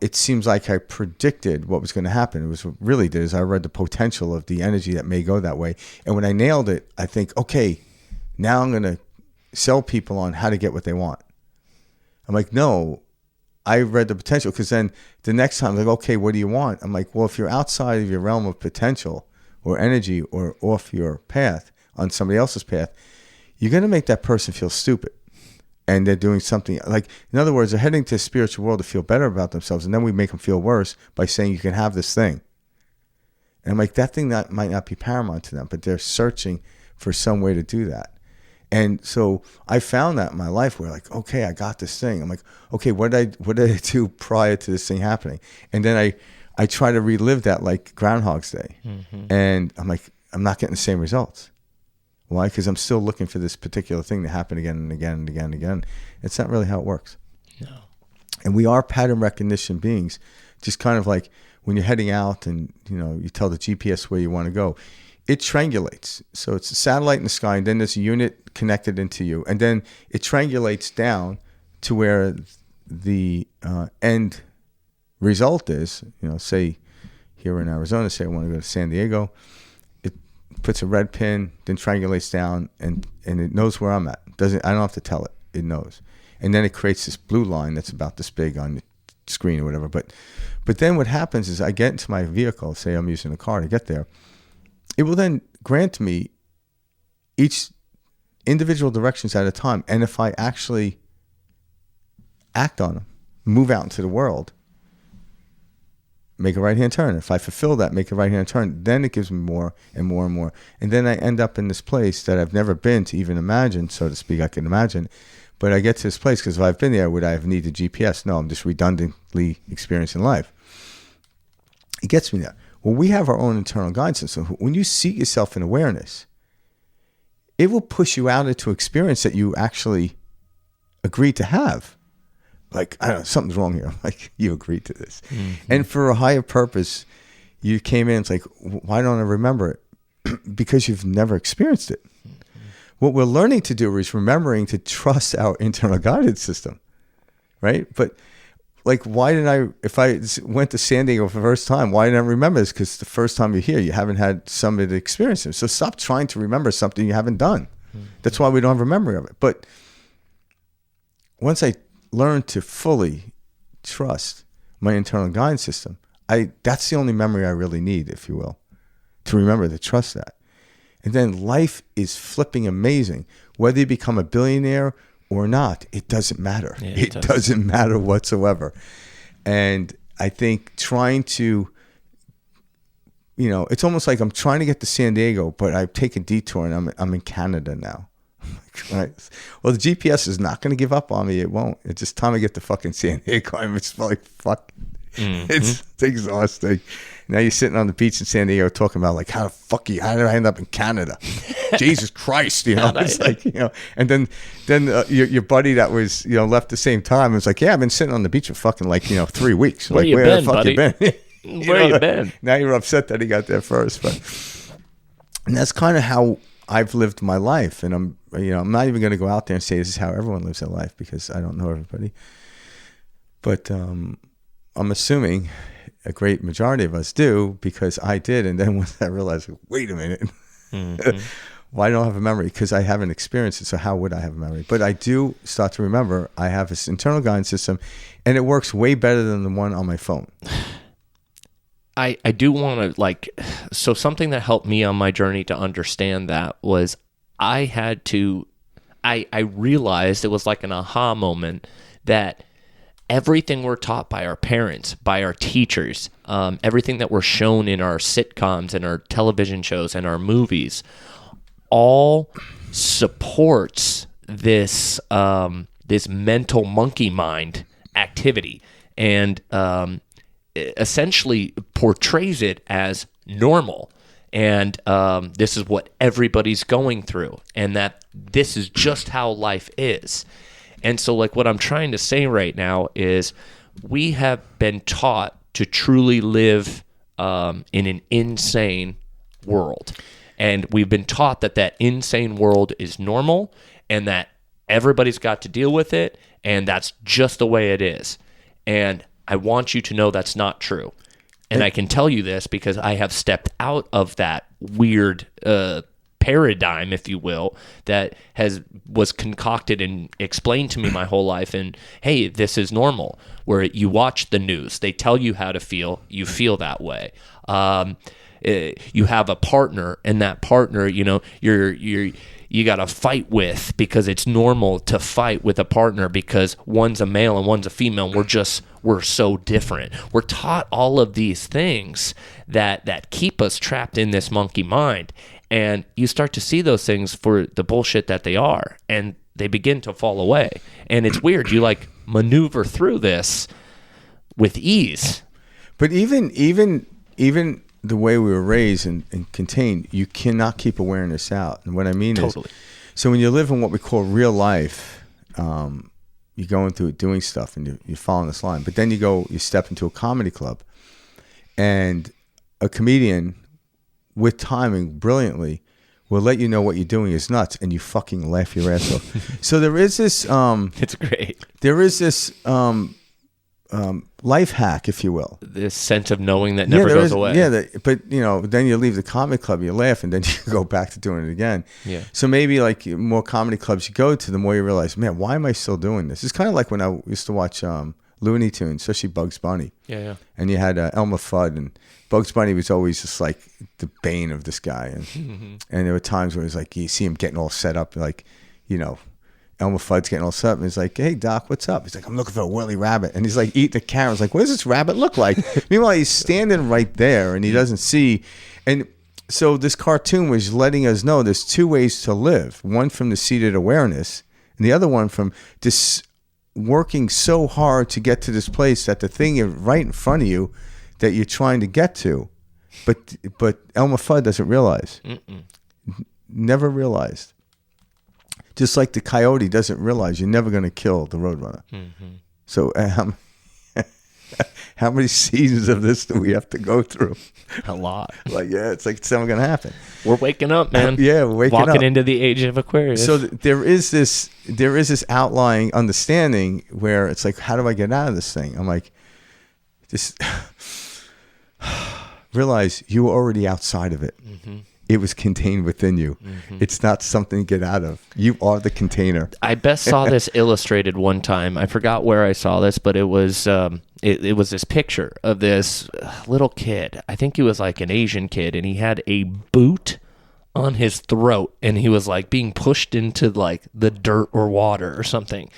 it seems like I predicted what was going to happen. It was what really did is I read the potential of the energy that may go that way. And when I nailed it, I think, okay, now I'm going to sell people on how to get what they want. I'm like, no, I read the potential, because then the next time, like, okay, what do you want? I'm like, well, if you're outside of your realm of potential or energy or off your path on somebody else's path, you're going to make that person feel stupid. And they're doing something like, in other words, they're heading to the spiritual world to feel better about themselves. And then we make them feel worse by saying you can have this thing. And I'm like, that thing that might not be paramount to them, but they're searching for some way to do that. And so I found that in my life where like, okay, I got this thing. I'm like, okay, what did I do prior to this thing happening? And then I try to relive that like Groundhog's Day. Mm-hmm. And I'm like, I'm not getting the same results. Why? Because I'm still looking for this particular thing to happen again and again and again and again. It's not really how it works. No. And we are pattern recognition beings. Just kind of like when you're heading out and you tell the GPS where you want to go, it triangulates. So it's a satellite in the sky, and then there's a unit connected into you, and then it triangulates down to where the end result is. Say here in Arizona, say I want to go to San Diego. Puts a red pin, then triangulates down, and it knows where I'm at. I don't have to tell it. It knows. And then it creates this blue line that's about this big on the screen or whatever. But then what happens is I get into my vehicle, say I'm using a car to get there. It will then grant me each individual directions at a time. And if I actually act on them, move out into the world, make a right-hand turn. If I fulfill that, make a right-hand turn, then it gives me more and more and more. And then I end up in this place that I've never been to even imagine, so to speak. I can imagine. But I get to this place because if I've been there, would I have needed GPS? No, I'm just redundantly experiencing life. It gets me there. Well, we have our own internal guidance system. When you seat yourself in awareness, it will push you out into experience that you actually agreed to have. Like, I don't know, something's wrong here. Like, you agreed to this. Mm-hmm. And for a higher purpose, you came in, it's like, why don't I remember it? Because you've never experienced it. Mm-hmm. What we're learning to do is remembering to trust our internal guidance system, right? But, like, if I went to San Diego for the first time, why didn't I remember this? Because the first time you're here, you haven't had somebody to experience it. So stop trying to remember something you haven't done. Mm-hmm. That's why we don't have a memory of it. But once I learn to fully trust my internal guidance system, that's the only memory I really need, if you will, to remember to trust that. And then life is flipping amazing. Whether you become a billionaire or not, it doesn't matter. Yeah, it doesn't matter whatsoever. And I think trying to, it's almost like I'm trying to get to San Diego, but I take a detour and I'm in Canada now. Right. Well, the GPS is not going to give up on me. It won't. It's just time to get to fucking San Diego. I'm just like, fuck. Mm-hmm. It's exhausting. Now you're sitting on the beach in San Diego talking about like, how did I end up in Canada? Jesus Christ, it's like, and then your buddy that was, left the same time was like, yeah, I've been sitting on the beach for fucking like, 3 weeks. Where like, where the fuck buddy? you been? Where you been? Now you're upset that he got there first, and that's kind of how I've lived my life. And I'm not even going to go out there and say this is how everyone lives their life, because I don't know everybody. But I'm assuming a great majority of us do, because I did. And then once I realized, wait a minute, mm-hmm. Why don't I have a memory? Because I haven't experienced it. So how would I have a memory? But I do start to remember. I have this internal guidance system, and it works way better than the one on my phone. I do want to so something that helped me on my journey to understand that was I realized it was like an aha moment that everything we're taught by our parents, by our teachers, everything that we're shown in our sitcoms and our television shows and our movies, all supports this this mental monkey mind activity, and essentially portrays it as normal. And this is what everybody's going through, and that this is just how life is. And so, like, what I'm trying to say right now is we have been taught to truly live in an insane world. And we've been taught that that insane world is normal and that everybody's got to deal with it, and that's just the way it is. And I want you to know that's not true. And I can tell you this because I have stepped out of that weird paradigm, if you will, that was concocted and explained to me my whole life. And hey, this is normal. Where you watch the news, they tell you how to feel, you feel that way. You have a partner, and that partner, you know, you got to fight with, because it's normal to fight with a partner because one's a male and one's a female. And we're so different. We're taught all of these things that keep us trapped in this monkey mind. And you start to see those things for the bullshit that they are, and they begin to fall away. And it's weird. You like maneuver through this with ease. But even the way we were raised and contained, you cannot keep awareness out. And what I mean is, so when you live in what we call real life, you're going through it, doing stuff, and you're following this line. But then you step into a comedy club, and a comedian with timing brilliantly will let you know what you're doing is nuts, and you fucking laugh your ass off. So there is this it's great. There is this life hack, if you will. This sense of knowing that never goes away. Yeah, but then you leave the comedy club, you laugh, and then you go back to doing it again. Yeah. So maybe like more comedy clubs you go to, the more you realize, man, why am I still doing this? It's kind of like when I used to watch Looney Tunes, especially Bugs Bunny. Yeah. And you had Elmer Fudd, and Bugs Bunny was always just like the bane of this guy. And and there were times where it was like you see him getting all set up, like, Elmer Fudd's getting all set up, and he's like, "Hey Doc, what's up?" He's like, "I'm looking for a whirly rabbit," and he's like eating the carrots. Like, what does this rabbit look like? Meanwhile, he's standing right there, and he doesn't see. And so this cartoon was letting us know there's two ways to live: one from the seated awareness, and the other one from just working so hard to get to this place that the thing is right in front of you that you're trying to get to, but Elmer Fudd doesn't realize. Never realized. Just like the coyote doesn't realize you're never going to kill the roadrunner. So how many seasons of this do we have to go through? A lot. It's like it's never going to happen. We're waking up, man. Yeah, we're waking up. Walking into the age of Aquarius. So there is this outlying understanding where it's like, how do I get out of this thing? I'm like, just realize you were already outside of it. It was contained within you. It's not something to get out of. You are the container. I best saw this illustrated one time. I forgot where I saw this, but it was it was this picture of this little kid. I think he was like an Asian kid, and he had a boot on his throat, and he was like being pushed into like the dirt or water or something.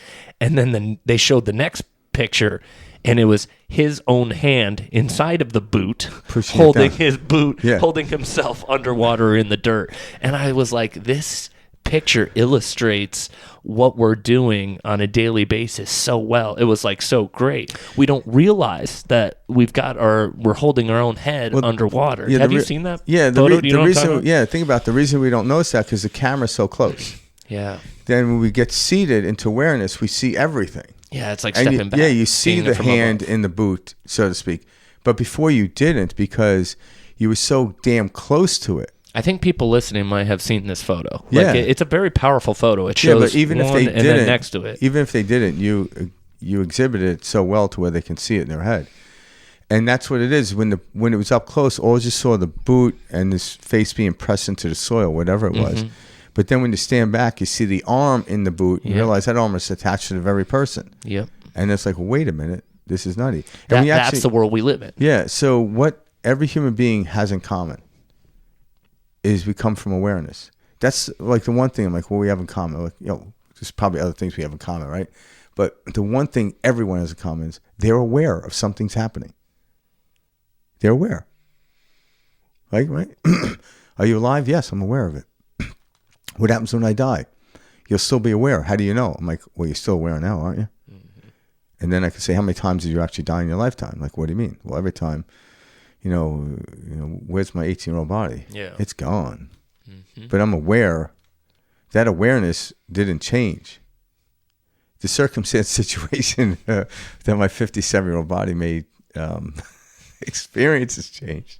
And then they showed the next picture, and it was his own hand inside of the boot, holding his boot, holding himself underwater in the dirt. And I was like, this picture illustrates what we're doing on a daily basis so well. It was like so great. We don't realize that we're holding our own head underwater. Have you seen that? Yeah, photo? Think about the reason we don't notice that, because the camera's so close. Yeah. Then when we get seated into awareness, we see everything. Yeah, it's like stepping back. Yeah, you see the hand in the boot, so to speak. But before you didn't, because you were so damn close to it. I think people listening might have seen this photo. It's a very powerful photo. It shows but even one if they and didn't, then next to it. Even if they didn't, you exhibited it so well to where they can see it in their head. And that's what it is. When it was up close, all you saw the boot and his face being pressed into the soil, whatever it was. But then when you stand back, you see the arm in the boot. You realize that arm is attached to the very person. Yep. And it's like, wait a minute, this is nutty. That's the world we live in. Yeah. So what every human being has in common is we come from awareness. That's like the one thing I'm like, well, we have in common. Like, there's probably other things we have in common, right? But the one thing everyone has in common is they're aware of something's happening. They're aware. Like, right? Are you alive? Yes, I'm aware of it. What happens when I die? You'll still be aware. How do you know? I'm like, well, you're still aware now, aren't you? Mm-hmm. And then I can say, how many times did you actually die in your lifetime? Like, what do you mean? Well, every time, where's my 18-year-old body? Yeah. It's gone. Mm-hmm. But I'm aware. That awareness didn't change. The circumstance situation that my 57-year-old body made experience has changed,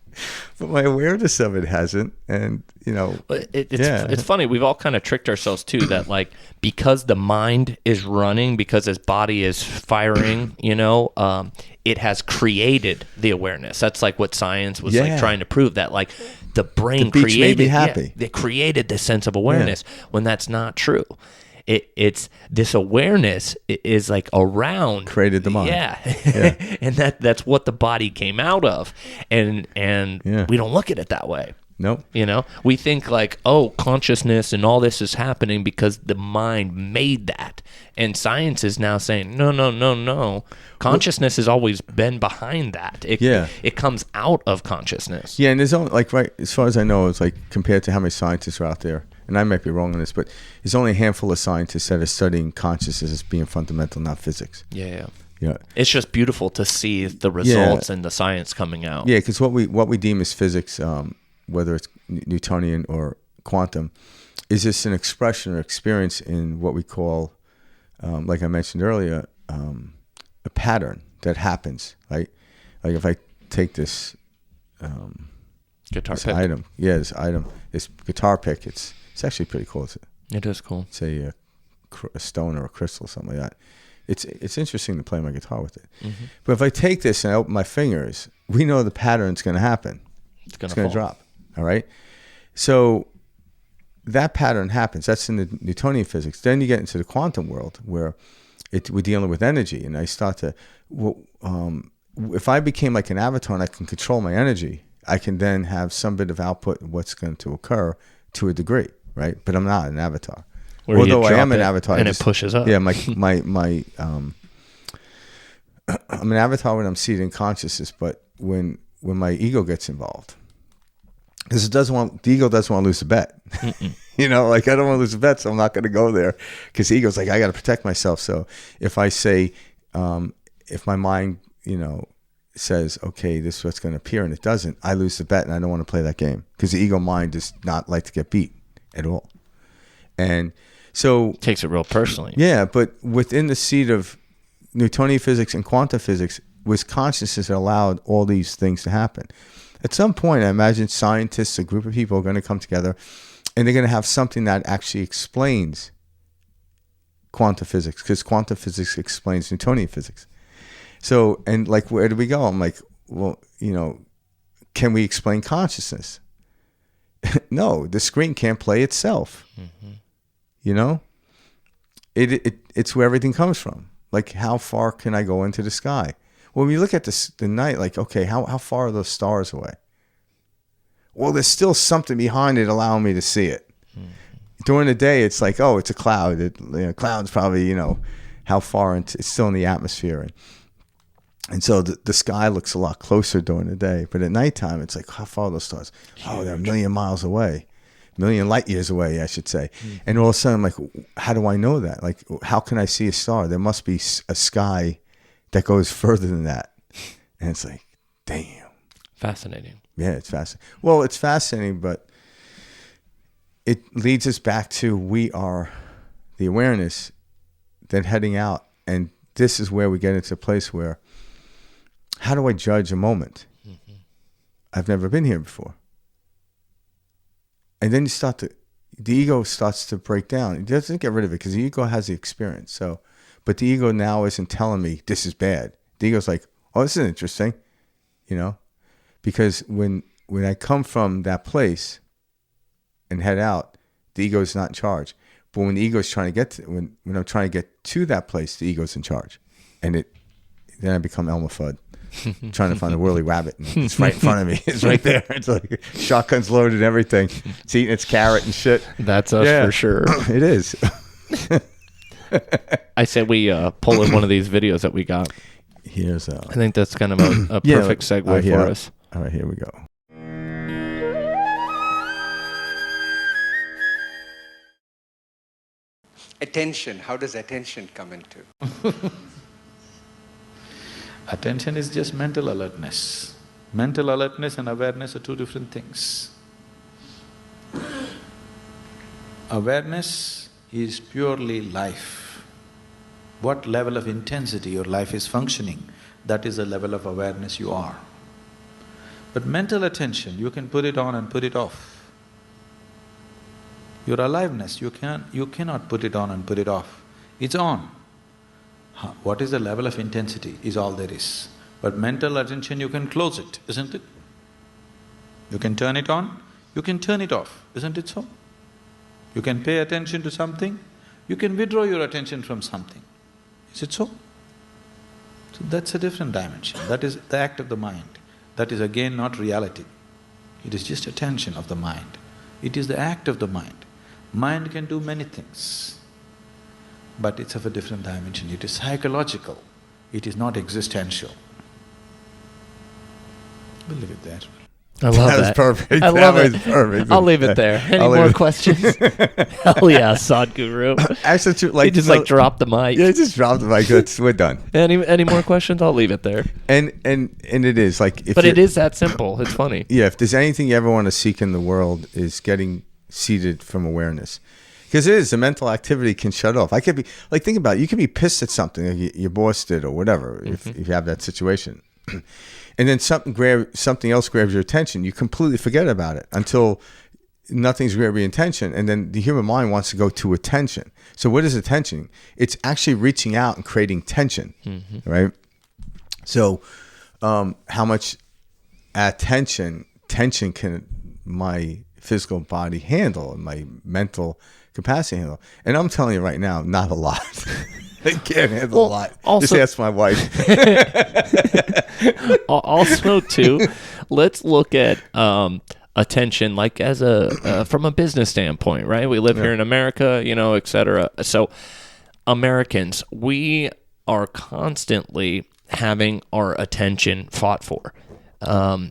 but my awareness of it hasn't. And it's funny. We've all kind of tricked ourselves too that like because the mind is running, because his body is firing, it has created the awareness. That's like what science was like trying to prove, that like the brain created. Made me happy. They created this sense of awareness when that's not true. It's this awareness is like around created the mind. And that's what the body came out of, and we don't look at it that way. Nope. We think like, oh, consciousness and all this is happening because the mind made that, and science is now saying no. Consciousness has always been behind that. It comes out of consciousness. Yeah, and there's only like, right, as far as I know, it's like compared to how many scientists are out there. And I might be wrong on this, but there's only a handful of scientists that are studying consciousness as being fundamental, not physics. Yeah. It's just beautiful to see the results and the science coming out. Yeah, because what we deem as physics, whether it's Newtonian or quantum, is just an expression or experience in what we call, like I mentioned earlier, a pattern that happens. Right? Like if I take this guitar this pick. item, this guitar pick, it's actually pretty cool. It is cool. It's a stone or a crystal, something like that. It's interesting to play my guitar with it. Mm-hmm. But if I take this and I open my fingers, we know the pattern's going to happen. It's going to drop. All right. So that pattern happens. That's in the Newtonian physics. Then you get into the quantum world where we're dealing with energy, and I start to. If I became like an avatar and I can control my energy, I can then have some bit of output of what's going to occur to a degree, right? But I'm not an avatar. Where although I am an avatar, and it pushes up. Yeah, my I'm an avatar when I'm seated in consciousness, but when my ego gets involved, because the ego doesn't want to lose a bet. Like I don't want to lose a bet, so I'm not going to go there, because the ego's like, I got to protect myself. So if I say, if my mind, says, okay, this is what's going to appear, and it doesn't, I lose the bet, and I don't want to play that game, because the ego mind does not like to get beat at all. And so takes it real personally. Yeah, but within the seed of Newtonian physics and quantum physics was consciousness that allowed all these things to happen. At some point, I imagine scientists, a group of people, are going to come together, and they're going to have something that actually explains quantum physics, because quantum physics explains Newtonian physics. So, and like, where do we go? I'm like, well, can we explain consciousness? No, the screen can't play itself. Mm-hmm. It's where everything comes from. Like, how far can I go into the sky? When we look at the night, like, okay, how far are those stars away? Well, there's still something behind it allowing me to see it. Mm-hmm. During the day, it's like, oh, it's a cloud. Cloud's probably, how far it's still in the atmosphere. And so the sky looks a lot closer during the day. But at nighttime, it's like, how far are those stars? Huge. Oh, they're a million miles away. Million light years away, I should say. Mm-hmm. And all of a sudden, I'm like, how do I know that? Like, how can I see a star? There must be a sky that goes further than that. And it's like, damn. Fascinating. Yeah, it's fascinating. Well, it's fascinating, but it leads us back to we are the awareness, then heading out. And this is where we get into a place where, how do I judge a moment? Mm-hmm. I've never been here before. And then the ego starts to break down. It doesn't get rid of it because the ego has the experience. So, but the ego now isn't telling me this is bad. The ego's like, oh, this is interesting, because when I come from that place and head out, the ego is not in charge. But when the ego is trying to get to, when I'm trying to get to that place, the ego's in charge, and then I become Elmer Fudd. trying to find a whirly rabbit. And it's right in front of me. It's right there. It's like shotgun's loaded and everything. It's eating its carrot and shit. That's us for sure. It is. I said we pull in one of these videos that we got. Here's I think that's kind of a perfect segue for us. All right, here we go. Attention. How does attention come into? Attention is just mental alertness. Mental alertness and awareness are two different things. Awareness is purely life. What level of intensity your life is functioning, that is the level of awareness you are. But mental attention, you can put it on and put it off. Your aliveness, you cannot put it on and put it off. It's on. What is the level of intensity is all there is. But mental attention, you can close it, isn't it? You can turn it on, you can turn it off, isn't it so? You can pay attention to something, you can withdraw your attention from something. Is it so? So that's a different dimension. That is the act of the mind. That is again not reality. It is just attention of the mind. It is the act of the mind. Mind can do many things, but it's of a different dimension. It is psychological. It is not existential. We'll leave it there. I love that. That was perfect. I love that it. was perfect. I'll leave it there. Any more questions? Hell yeah, Sadhguru. Actually, He just dropped the mic. Yeah, just dropped the mic. We're done. Any more questions? I'll leave it there. And it is like if But it is that simple. It's funny. Yeah, if there's anything you ever want to seek in the world is getting seated from awareness. Because it is, the mental activity can shut off. I could be, like, think about it, you could be pissed at something, like your boss did or whatever, if you have that situation. And then something else grabs your attention, you completely forget about it until nothing's grabbing your attention. And then the human mind wants to go to attention. So what is attention? It's actually reaching out and creating tension, right? So how much tension can my physical body handle and my mental capacity handle? And I'm telling you right now, not a lot. I can't handle a lot. Also, just ask my wife. Also, too, let's look at attention like as from a business standpoint, right? We live here in America, et cetera. So Americans, we are constantly having our attention fought for.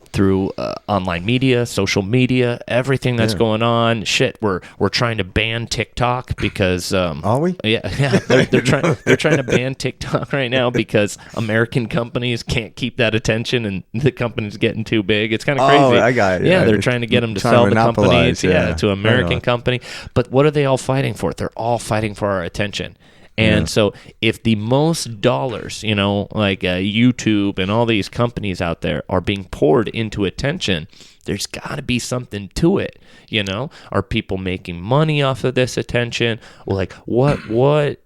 Through online media, social media, everything that's going on. Shit, we're trying to ban TikTok because are we? Yeah. They're trying to ban TikTok right now because American companies can't keep that attention, and the company's getting too big. It's kind of crazy. Oh, I got it. Yeah, they're trying to get them to sell the company to an American company. But what are they all fighting for? They're all fighting for our attention. And so if the most dollars, like YouTube and all these companies out there are being poured into attention, there's got to be something to it, Are people making money off of this attention? Well, like what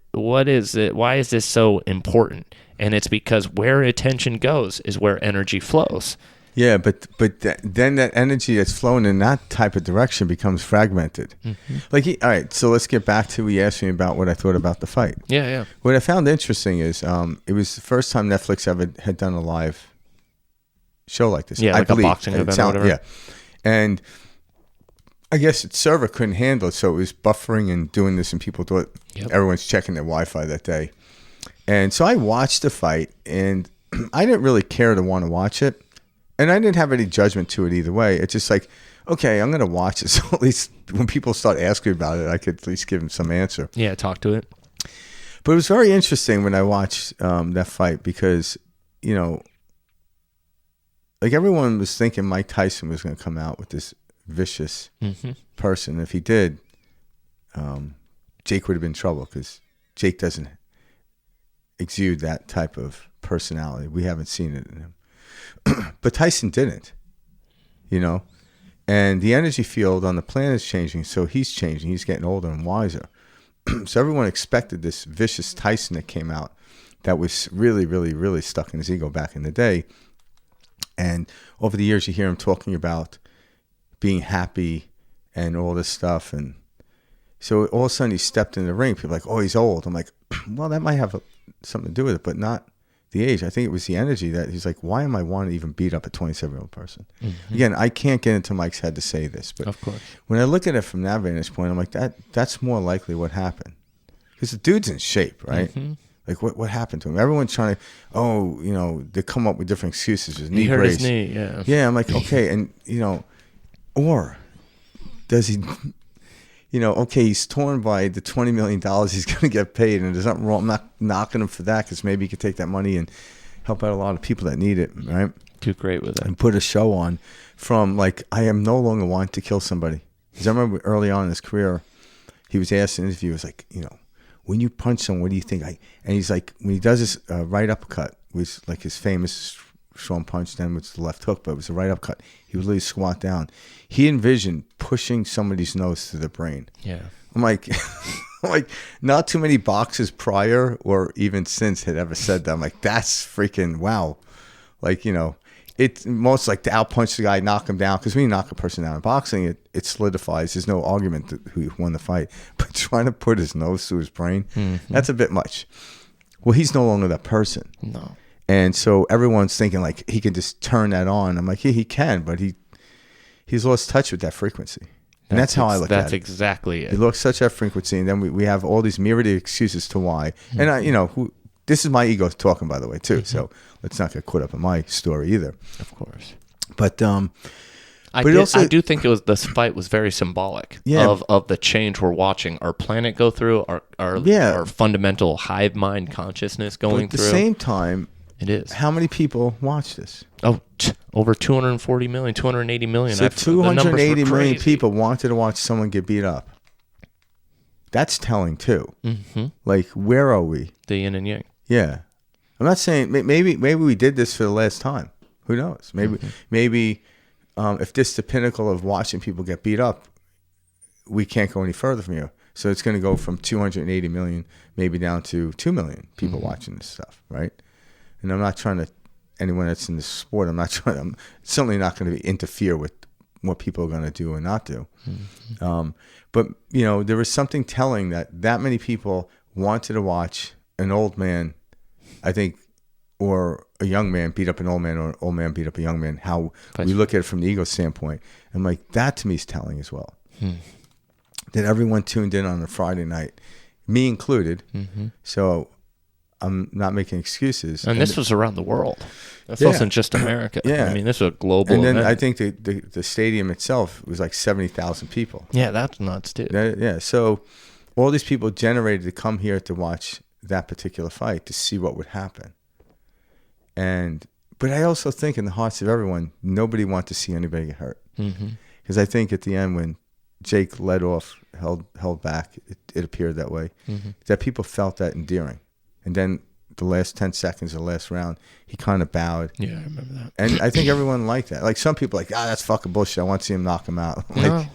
is it? Why is this so important? And it's because where attention goes is where energy flows. Yeah, but then that energy that's flowing in that type of direction becomes fragmented. All right, so let's get back to you asked me about what I thought about the fight. Yeah. What I found interesting is it was the first time Netflix ever had done a live show like this. Yeah, I like believe. A boxing event or whatever. Yeah, and I guess its server couldn't handle it, so it was buffering and doing this, and people thought everyone's checking their Wi-Fi that day. And so I watched the fight, and I didn't really care to want to watch it. And I didn't have any judgment to it either way. It's just like, okay, I'm going to watch it. So at least when people start asking about it, I could at least give them some answer. Yeah, talk to it. But it was very interesting when I watched that fight because, like everyone was thinking Mike Tyson was going to come out with this vicious person. If he did, Jake would have been in trouble because Jake doesn't exude that type of personality. We haven't seen it in him. But Tyson didn't, and the energy field on the planet is changing, so he's changing. He's getting older and wiser. So everyone expected this vicious Tyson that came out that was really, really, really stuck in his ego back in the day. And over the years, you hear him talking about being happy and all this stuff. And so all of a sudden, he stepped in the ring. People are like, oh, he's old. I'm like, well, that might have something to do with it, but not the age. I think it was the energy that he's like, why am I wanting to even beat up a 27-year-old person? Mm-hmm. Again, I can't get into Mike's head to say this, but Of course. when I look at it from that vantage point, I'm like, that's more likely what happened. Because the dude's in shape, right? Mm-hmm. Like, what happened to him? Everyone's trying to, they come up with different excuses. His He knee hurt brace. his knee, yeah. Yeah, I'm like, okay, and, or does he, okay, he's torn by the $20 million he's going to get paid, and there's nothing wrong. I'm not knocking him for that, because maybe he could take that money and help out a lot of people that need it, right? Do great with it. And put a show on from, like, I am no longer wanting to kill somebody. Because I remember early on in his career, he was asked in an interview, he was like, when you punch someone, what do you think? And he's like, when he does his right uppercut, which like his famous strong punch, then with the left hook, but it was a right uppercut, he would literally squat down. He envisioned pushing somebody's nose to the brain. Yeah. I'm like, not too many boxers prior or even since had ever said that. I'm like, that's freaking wow. Like, it's most like to outpunch the guy, knock him down. Because when you knock a person down in boxing, it solidifies. There's no argument who won the fight. But trying to put his nose through his brain, that's a bit much. Well, he's no longer that person. No. And so everyone's thinking like he can just turn that on. I'm like, yeah, he can, but he's lost touch with that frequency. And that's how I look at it. That's exactly it. He lost such that frequency, and then we have all these myriad excuses to why. And this is my ego talking, by the way, too. So let's not get caught up in my story either. Of course. But I also, do think this fight was very symbolic of the change we're watching our planet go through, our fundamental hive mind consciousness going through. At the same time, it is. How many people watch this? Oh, over 240 million, 280 million. So 280 million crazy. people wanted to watch someone get beat up. That's telling too. Mm-hmm. Like, where are we? The yin and yang. Yeah. I'm not saying maybe we did this for the last time. Who knows? Maybe if this is the pinnacle of watching people get beat up, we can't go any further from here. So it's going to go from 280 million maybe down to 2 million people watching this stuff, right? And I'm not trying to, anyone that's in this sport, I'm certainly not going to interfere with what people are going to do and not do. But, there was something telling that many people wanted to watch an old man, I think, or a young man beat up an old man, or an old man beat up a young man, how we look at it from the ego standpoint. And like, that to me is telling as well. That everyone tuned in on a Friday night, me included. So I'm not making excuses. And this was around the world. This wasn't just America. Yeah. I mean, this was a global And then event. I think the stadium itself was like 70,000 people. Yeah, that's nuts, too. Yeah. So all these people generated to come here to watch that particular fight, to see what would happen. But I also think in the hearts of everyone, nobody wants to see anybody get hurt. Because I think at the end, when Jake led off, held back, it appeared that way, that people felt that endearing. And then the last 10 seconds of the last round, he kind of bowed. Yeah, I remember that. And I think everyone liked that. Like, some people like, that's fucking bullshit. I want to see him knock him out. Like,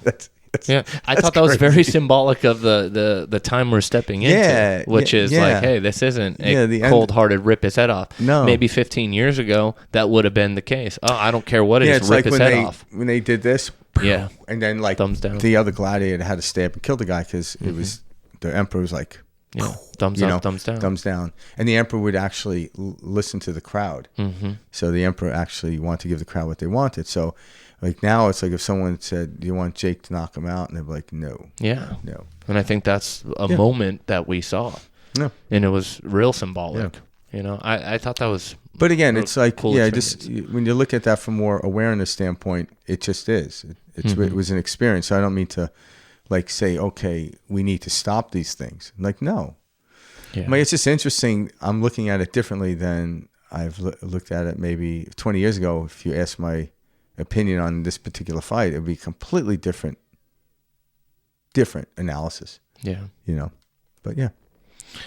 I thought that was very symbolic of the time we're stepping into, which is like, hey, this isn't a cold-hearted rip his head off. No. Maybe 15 years ago, that would have been the case. Oh, I don't care what it is, it's rip like his head off. When they did this, Yeah. and then like Thumbs down. the other gladiator had to stab and kill the guy because it was, the emperor was like, thumbs up, thumbs down. Thumbs down. And the emperor would actually listen to the crowd. So the emperor actually wanted to give the crowd what they wanted. So like now it's like if someone said, do you want Jake to knock him out? And they'd be like, no. Yeah. No. And I think that's a moment that we saw. No. And it was real symbolic. I thought that was... But again, it's like, cool just when you look at that from more awareness standpoint, it just is. It was an experience. So I don't mean to like say, okay, we need to stop these things. I'm like, no. Yeah. I mean, it's just interesting. I'm looking at it differently than I've looked at it maybe 20 years ago. If you ask my opinion on this particular fight, it would be completely different analysis. Yeah. But yeah.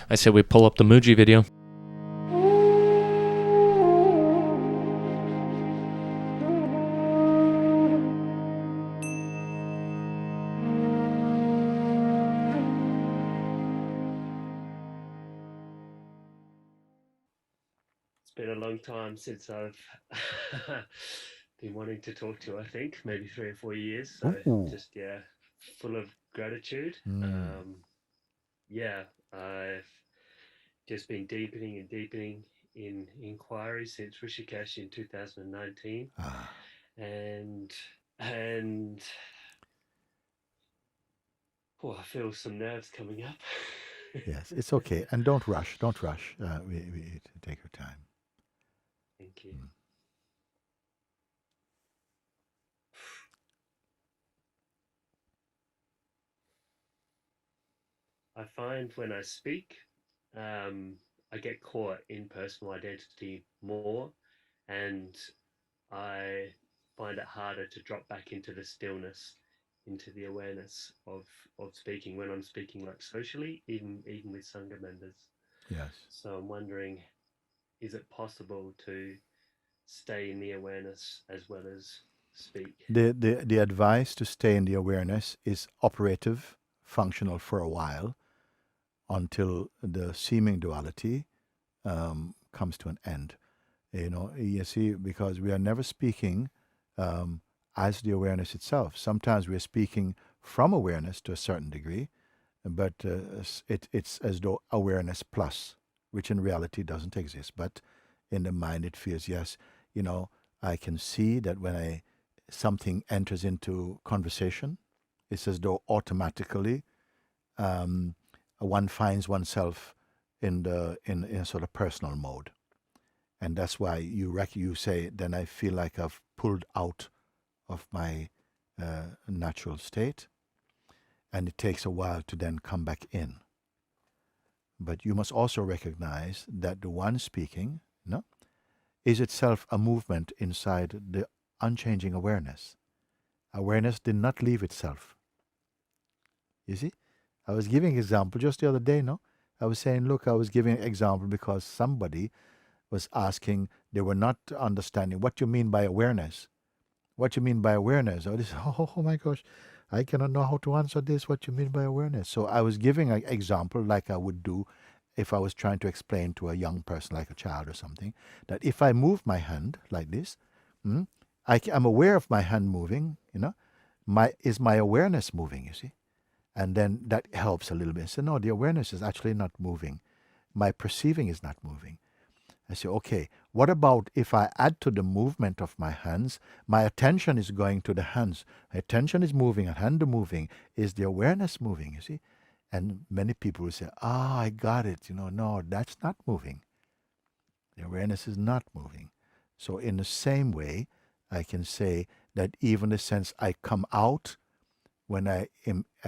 I said we pull up the Muji video. Been a long time since I've been wanting to talk to you, I think maybe 3 or 4 years, so just full of gratitude. I've just been deepening in inquiry since Rishikesh in 2019, Ah, and oh, I feel some nerves coming up. yes, it's okay. And don't rush. Don't rush. We take your time. Thank you. Mm. I find when I speak, I get caught in personal identity more, and I find it harder to drop back into the stillness, into the awareness of speaking when I'm speaking like socially, even with Sangha members. Yes. So I'm wondering, is it possible to stay in the awareness as well as speak? The advice to stay in the awareness is operative, functional for a while until the seeming duality comes to an end. You see, because we are never speaking as the awareness itself. Sometimes we are speaking from awareness to a certain degree, but it's as though awareness plus, which in reality doesn't exist. But in the mind, it feels, yes, I can see that when something enters into conversation, it's as though automatically one finds oneself in a sort of personal mode. And that's why you say, then I feel like I've pulled out of my natural state, and it takes a while to then come back in. But you must also recognize that the one speaking, is itself a movement inside the unchanging awareness. Awareness did not leave itself. You see, I was giving example just the other day. I was saying, look, I was giving example because somebody was asking, they were not understanding what you mean by awareness. What you mean by awareness? Oh my gosh, I cannot know how to answer this. What you mean by awareness? So I was giving an example like I would do if I was trying to explain to a young person, like a child or something, that if I move my hand like this, I'm aware of my hand moving, is my awareness moving, you see? And then that helps a little bit. So no, the awareness is actually not moving. My perceiving is not moving. I say, okay, what about if I add to the movement of my hands, my attention is going to the hands. Attention is moving and hand moving. Is the awareness moving, you see? And many people will say, I got it. No, that's not moving. The awareness is not moving. So in the same way, I can say that even the sense I come out when I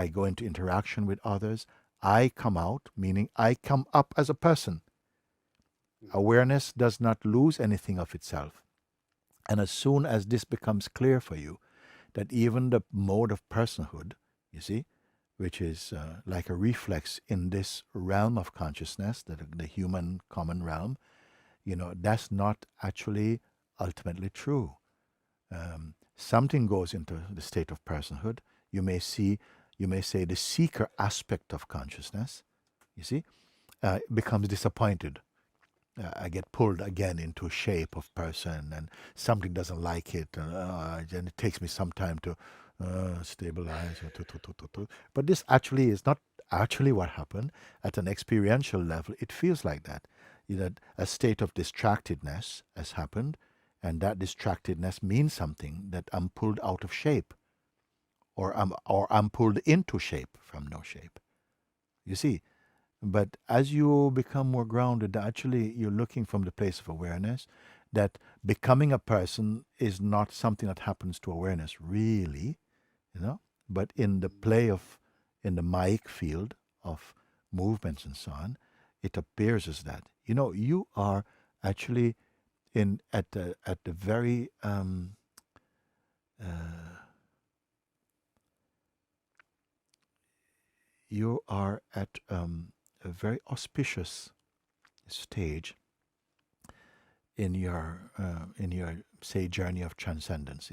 go into interaction with others, I come out, meaning I come up as a person. Awareness does not lose anything of itself. And as soon as this becomes clear for you, that even the mode of personhood, you see, which is like a reflex in this realm of consciousness, the human common realm, that's not actually ultimately true. Something goes into the state of personhood. You may say the seeker aspect of consciousness, you see, becomes disappointed. I get pulled again into a shape of person, and something doesn't like it, and it takes me some time to stabilize. But this actually is not actually what happened. At an experiential level, it feels like that. A state of distractedness has happened, and that distractedness means something, that I'm pulled out of shape, or I'm pulled into shape from no shape. You see. But as you become more grounded, actually you're looking from the place of awareness that becoming a person is not something that happens to awareness really, but in the in the mic field of movements and so on, it appears as that. You are actually at the very you are at a very auspicious stage in your say journey of transcendence.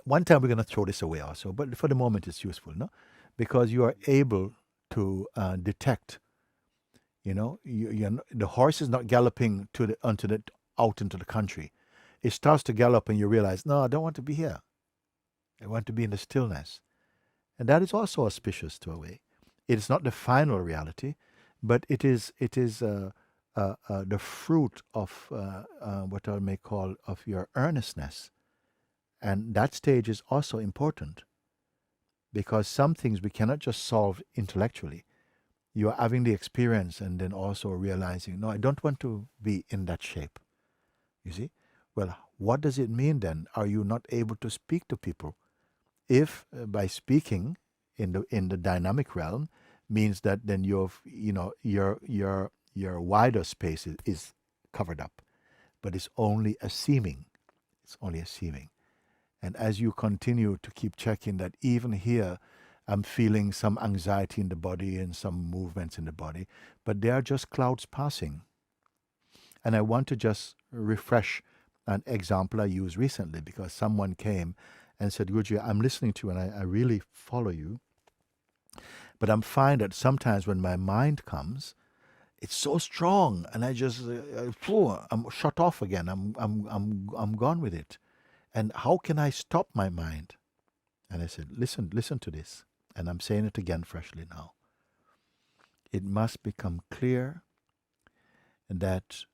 One time we're going to throw this away also, but for the moment it's useful, because you are able to detect. The horse is not galloping out into the country. It starts to gallop, and you realize, no, I don't want to be here. I want to be in the stillness, and that is also auspicious to a way. It is not the final reality, but it is a the fruit of what I may call of your earnestness. And that stage is also important because some things we cannot just solve intellectually. You are having the experience and then also realizing, no, I don't want to be in that shape. You see? Well, what does it mean then? Are you not able to speak to people? If by speaking in the dynamic realm means that then your wider space is covered up, but it's only a seeming. It's only a seeming. And as you continue to keep checking that even here, I'm feeling some anxiety in the body and some movements in the body, but they are just clouds passing. And I want to just refresh an example I used recently because someone came and said, Guruji, I'm listening to you and I really follow you. But I'm finding that sometimes when my mind comes, it's so strong and I just, I'm shut off again. I'm gone with it. And how can I stop my mind? And I said, listen to this. And I'm saying it again freshly now. It must become clear that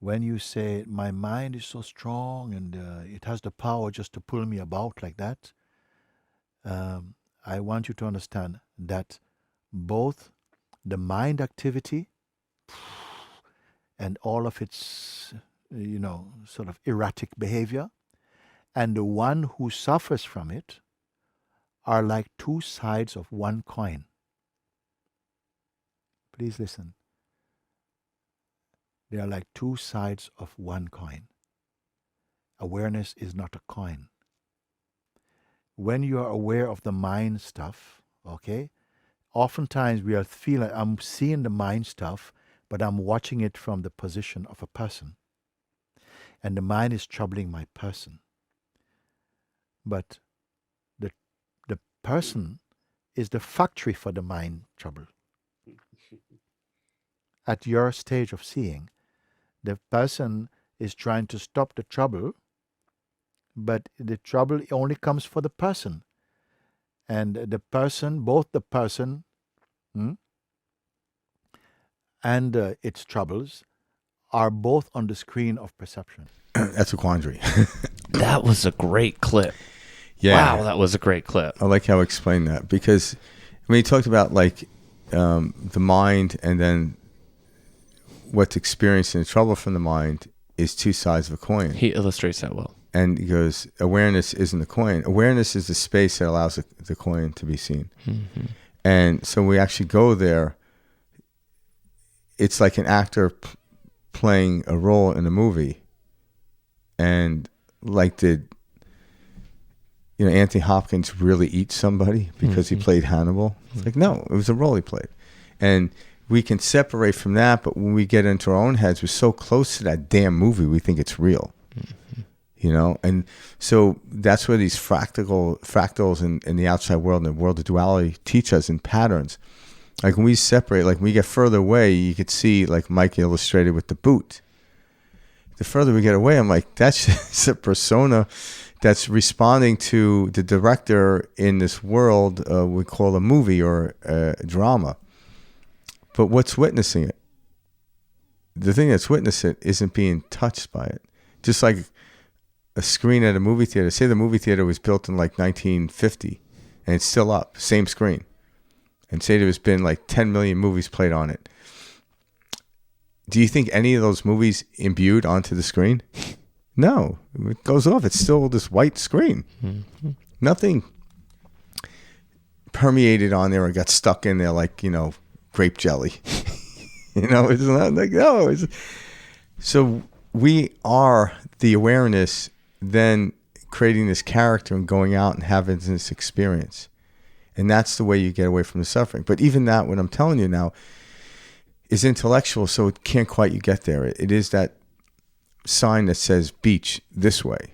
when you say, my mind is so strong and it has the power just to pull me about like that, I want you to understand that both the mind activity and all of its, sort of erratic behavior, and the one who suffers from it are like two sides of one coin. Please listen. They are like two sides of one coin. Awareness is not a coin. When you are aware of the mind stuff, okay, oftentimes we are feeling, I'm seeing the mind stuff, but I'm watching it from the position of a person. And the mind is troubling my person. But the person is the factory for the mind trouble. At your stage of seeing, the person is trying to stop the trouble, but the trouble only comes for the person. And the person, both the person and its troubles are both on the screen of perception. That's a quandary. That was a great clip. Yeah. Wow, that was a great clip. I like how he explained that because he talked about like the mind and then what's experiencing the trouble from the mind is two sides of a coin. He illustrates that well. And he goes, awareness isn't the coin. Awareness is the space that allows the coin to be seen. Mm-hmm. And so we actually go there. It's like an actor playing a role in a movie. And like did Anthony Hopkins really eat somebody because he played Hannibal? It's like, no, it was a role he played. And we can separate from that, but when we get into our own heads, we're so close to that damn movie, we think it's real. And so that's where these fractals in the outside world and the world of duality teach us in patterns. Like when we separate, like when we get further away, you could see, like Mike illustrated with the boot. The further we get away, I'm like, that's just a persona that's responding to the director in this world we call a movie or a drama. But what's witnessing it? The thing that's witnessing it isn't being touched by it. Just like a screen at a movie theater. Say the movie theater was built in like 1950 and it's still up, same screen. And say there's been like 10 million movies played on it. Do you think any of those movies imbued onto the screen? No, it goes off. It's still this white screen. Mm-hmm. Nothing permeated on there or got stuck in there like, grape jelly. It's not like, no. So we are the awareness then creating this character and going out and having this experience. And that's the way you get away from the suffering. But even that, what I'm telling you now, is intellectual, so it can't quite you get there. It is that sign that says beach this way.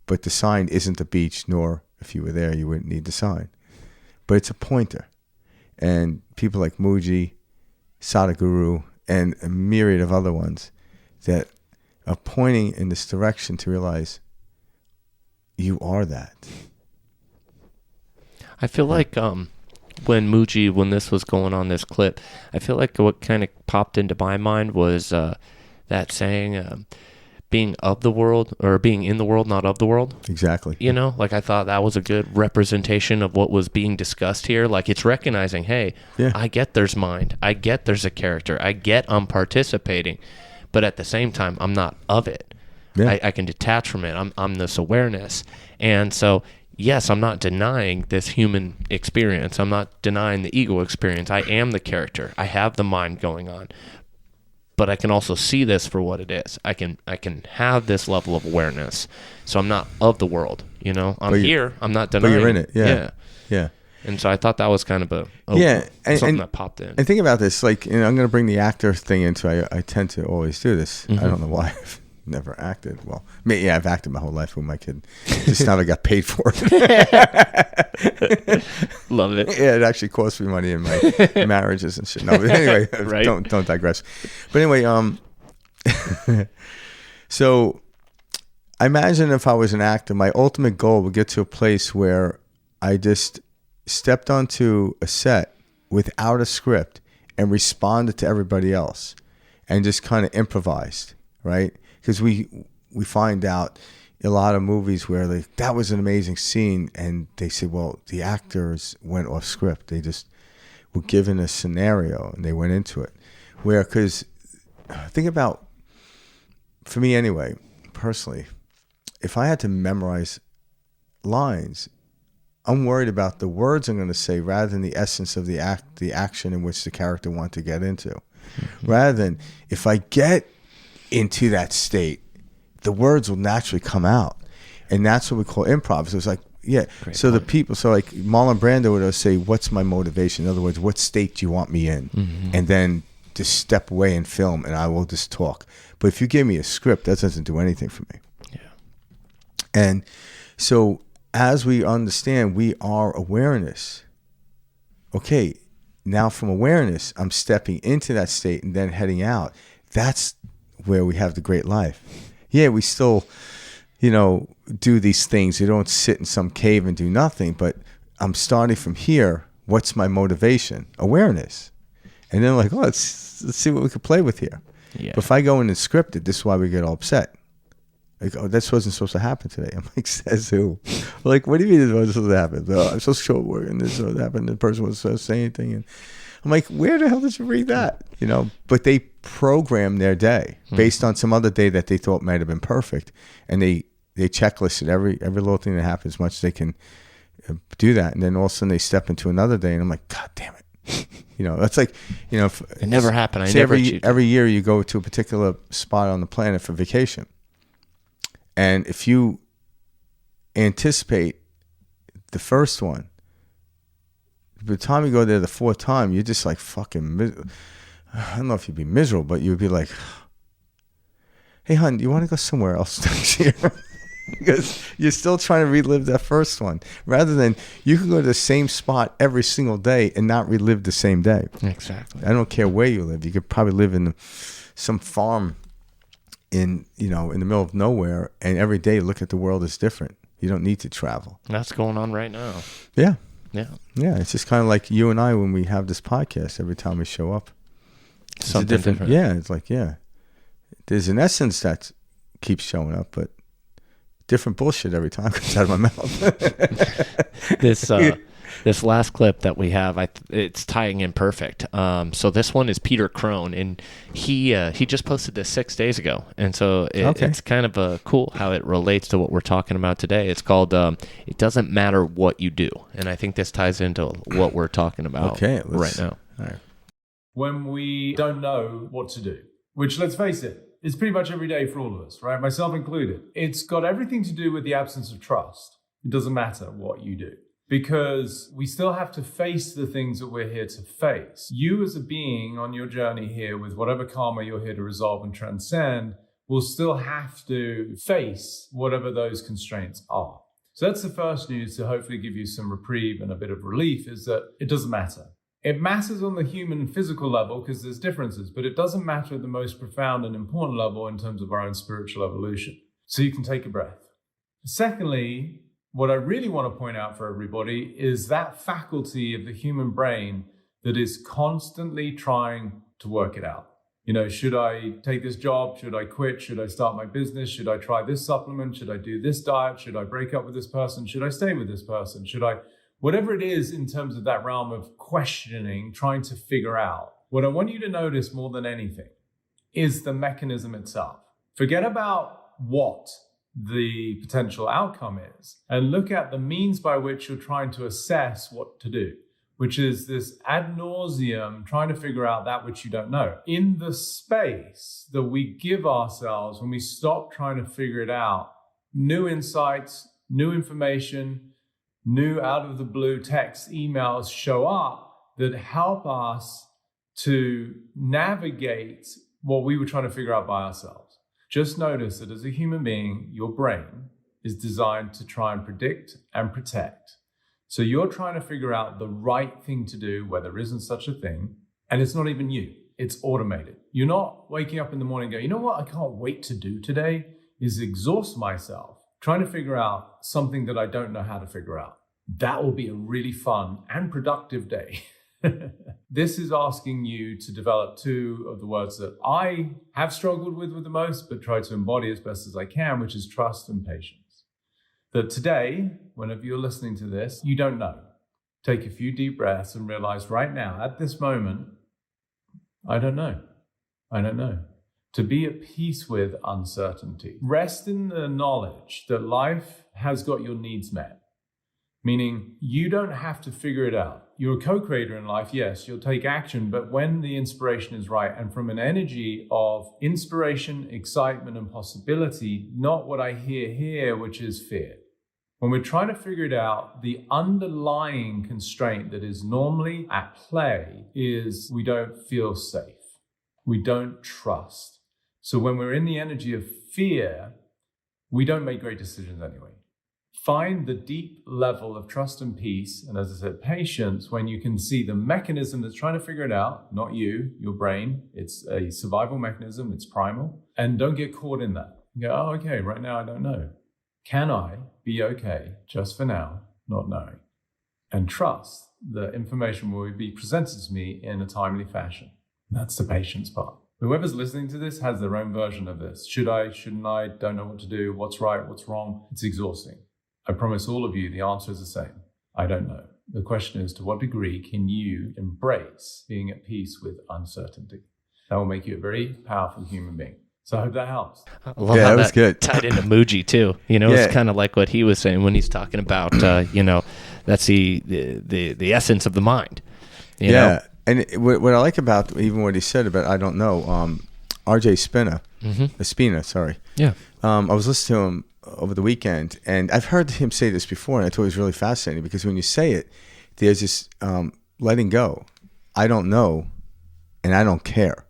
But the sign isn't the beach, nor if you were there, you wouldn't need the sign. But it's a pointer. And people like Muji, Sadhguru, and a myriad of other ones that are pointing in this direction to realize you are that. I feel like when this was going on, this clip, I feel like what kind of popped into my mind was that saying, being of the world, or being in the world, not of the world. Exactly. You know, like I thought that was a good representation of what was being discussed here. Like it's recognizing, hey, Yeah. I get there's mind. I get there's a character. I get I'm participating. But at the same time, I'm not of it. Yeah. I can detach from it. I'm this awareness. And so, yes, I'm not denying this human experience. I'm not denying the ego experience. I am the character. I have the mind going on. But I can also see this for what it is. I can have this level of awareness. So I'm not of the world, you know. I'm here. I'm not denying. But you're in it. Yeah. Yeah. And so I thought that was kind of something that popped in. And think about this, like, I'm going to bring the actor thing into. I tend to always do this. I don't know why. I've never acted. Well, I've acted my whole life with my kid. Just now I got paid for it. Love it. Yeah, it actually cost me money in my marriages and shit. No, but anyway, Right? don't digress. But anyway, so I imagine if I was an actor, my ultimate goal would get to a place where I just stepped onto a set without a script and responded to everybody else and just kind of improvised, right? Because we find out a lot of movies where that was an amazing scene, and they say, well, the actors went off script. They just were given a scenario and they went into it. Because think about, for me anyway, personally, if I had to memorize lines, I'm worried about the words I'm going to say rather than the essence of the action in which the character wants to get into. Rather than, if I get into that state, the words will naturally come out. And that's what we call improv. So it's like, yeah. Great so point. the people, so like Marlon Brando would always say, what's my motivation? In other words, what state do you want me in? And then just step away and film, and I will just talk. But if you give me a script, that doesn't do anything for me. Yeah. And so as we understand, we are awareness. Okay, now from awareness, I'm stepping into that state and then heading out. That's where we have the great life. Yeah, we still, do these things. You don't sit in some cave and do nothing, but I'm starting from here. What's my motivation? Awareness. And then let's see what we could play with here. Yeah. But if I go in and script it, this is why we get all upset. Like, oh, this wasn't supposed to happen today. I'm like, says who? Like, what do you mean this wasn't supposed to happen? I'm supposed to show up work and this happened. The person was supposed to say anything. And I'm like, where the hell did you read that? But they program their day based on some other day that they thought might have been perfect. And they checklisted every little thing that happens, as much as they can do that. And then all of a sudden they step into another day and I'm like, God damn it. That's like, It never happened. I say never achieved it. every year you go to a particular spot on the planet for vacation. And if you anticipate the first one, by the time you go there the fourth time, you're just like fucking, I don't know if you'd be miserable, but you'd be like, hey, hon, you want to go somewhere else next year? Because you're still trying to relive that first one. Rather than, you can go to the same spot every single day and not relive the same day. Exactly. I don't care where you live. You could probably live in some farm in the middle of nowhere, and every day look at the world as different. You don't need to travel. That's going on right now. Yeah. Yeah. Yeah. It's just kind of like you and I when we have this podcast. Every time we show up, it's Something different. Yeah. It's like, yeah, there's an essence that keeps showing up, but different bullshit every time comes out of my mouth. This last clip that we have, it's tying in perfect. So this one is Peter Crone, and he just posted this 6 days ago, and so it's kind of cool how it relates to what we're talking about today. It's called "It Doesn't Matter What You Do," and I think this ties into what we're talking about right now. All right. When we don't know what to do, which, let's face it, is pretty much every day for all of us, right? Myself included. It's got everything to do with the absence of trust. It doesn't matter what you do, because we still have to face the things that we're here to face. You as a being on your journey here with whatever karma you're here to resolve and transcend will still have to face whatever those constraints are. So that's the first news to hopefully give you some reprieve and a bit of relief, is that it doesn't matter. It matters on the human physical level because there's differences, but it doesn't matter at the most profound and important level in terms of our own spiritual evolution. So you can take a breath. Secondly, what I really want to point out for everybody is that faculty of the human brain that is constantly trying to work it out. You know, should I take this job? Should I quit? Should I start my business? Should I try this supplement? Should I do this diet? Should I break up with this person? Should I stay with this person? Should I, whatever it is in terms of that realm of questioning, trying to figure out, what I want you to notice more than anything is the mechanism itself. Forget about what the potential outcome is and look at the means by which you're trying to assess what to do, which is this ad nauseum trying to figure out that which you don't know. In the space that we give ourselves when we stop trying to figure it out, new insights, new information, new out of the blue text, emails show up that help us to navigate what we were trying to figure out by ourselves. Just notice that as a human being, your brain is designed to try and predict and protect. So you're trying to figure out the right thing to do where there isn't such a thing. And it's not even you, it's automated. You're not waking up in the morning and going, you know what I can't wait to do today is exhaust myself trying to figure out something that I don't know how to figure out. That will be a really fun and productive day. This is asking you to develop two of the words that I have struggled with the most, but try to embody as best as I can, which is trust and patience. That today, whenever you're listening to this, you don't know. Take a few deep breaths and realize right now, at this moment, I don't know. I don't know. To be at peace with uncertainty. Rest in the knowledge that life has got your needs met. Meaning you don't have to figure it out. You're a co-creator in life, yes, you'll take action, but when the inspiration is right and from an energy of inspiration, excitement, and possibility, not what I hear here, which is fear. When we're trying to figure it out, the underlying constraint that is normally at play is we don't feel safe. We don't trust. So when we're in the energy of fear, we don't make great decisions anyway. Find the deep level of trust and peace, and as I said, patience, when you can see the mechanism that's trying to figure it out, not you, your brain. It's a survival mechanism, it's primal. And don't get caught in that. You go, oh, okay, right now I don't know. Can I be okay just for now, not knowing? And trust the information will be presented to me in a timely fashion. That's the patience part. Whoever's listening to this has their own version of this. Should I, shouldn't I, don't know what to do, what's right, what's wrong. It's exhausting. I promise all of you the answer is the same. I don't know. The question is, to what degree can you embrace being at peace with uncertainty? That will make you a very powerful human being. So I hope that helps. I love Yeah, how that was good. tied into Muji too. You know, Yeah. it's kind of like what he was saying when he's talking about, you know, that's the essence of the mind. You know? And what I like about even what he said about I don't know, R.J. Spina, sorry. Yeah. I was listening to him over the weekend, and I've heard him say this before, and I thought it was really fascinating because when you say it, there's this letting go. I don't know, and I don't care.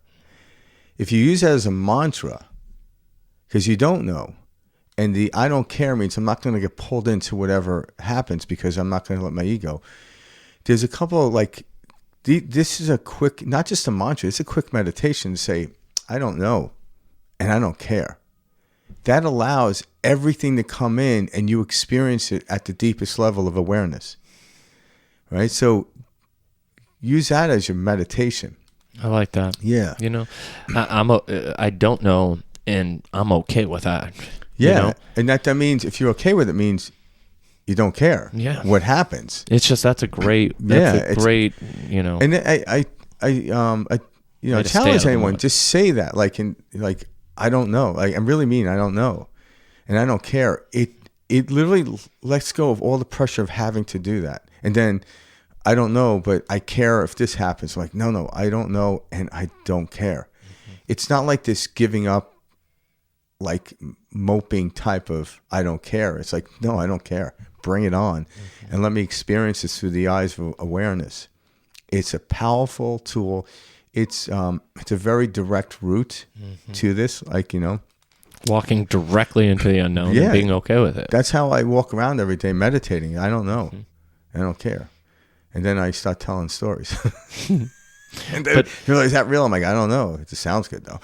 If you use that as a mantra, because you don't know, and the I don't care means I'm not going to get pulled into whatever happens because I'm not going to let my ego. There's a couple of this is a quick, not just a mantra, it's a quick meditation to say, I don't know, and I don't care. That allows everything to come in and you experience it at the deepest level of awareness, right? So use that as your meditation. I like that. Yeah. You know, I don't know, and I'm okay with that. Yeah. You know? And that means if you're okay with it, means you don't care what happens. It's just, that's a great, you know. And I challenge anyone, just say that, I don't know. I really mean I don't know, and I don't care. It literally lets go of all the pressure of having to do that. And then I don't know, but I care if this happens. Like, no, I don't know, and I don't care. Mm-hmm. It's not like this giving up, like moping type of I don't care. It's like, no, I don't care. Bring it on, and let me experience this through the eyes of awareness. It's a powerful tool. It's a very direct route to this, walking directly into the unknown and being okay with it. That's how I walk around every day meditating. I don't know. I don't care. And then I start telling stories. And then you're like, is that real? I'm like, I don't know. It just sounds good though.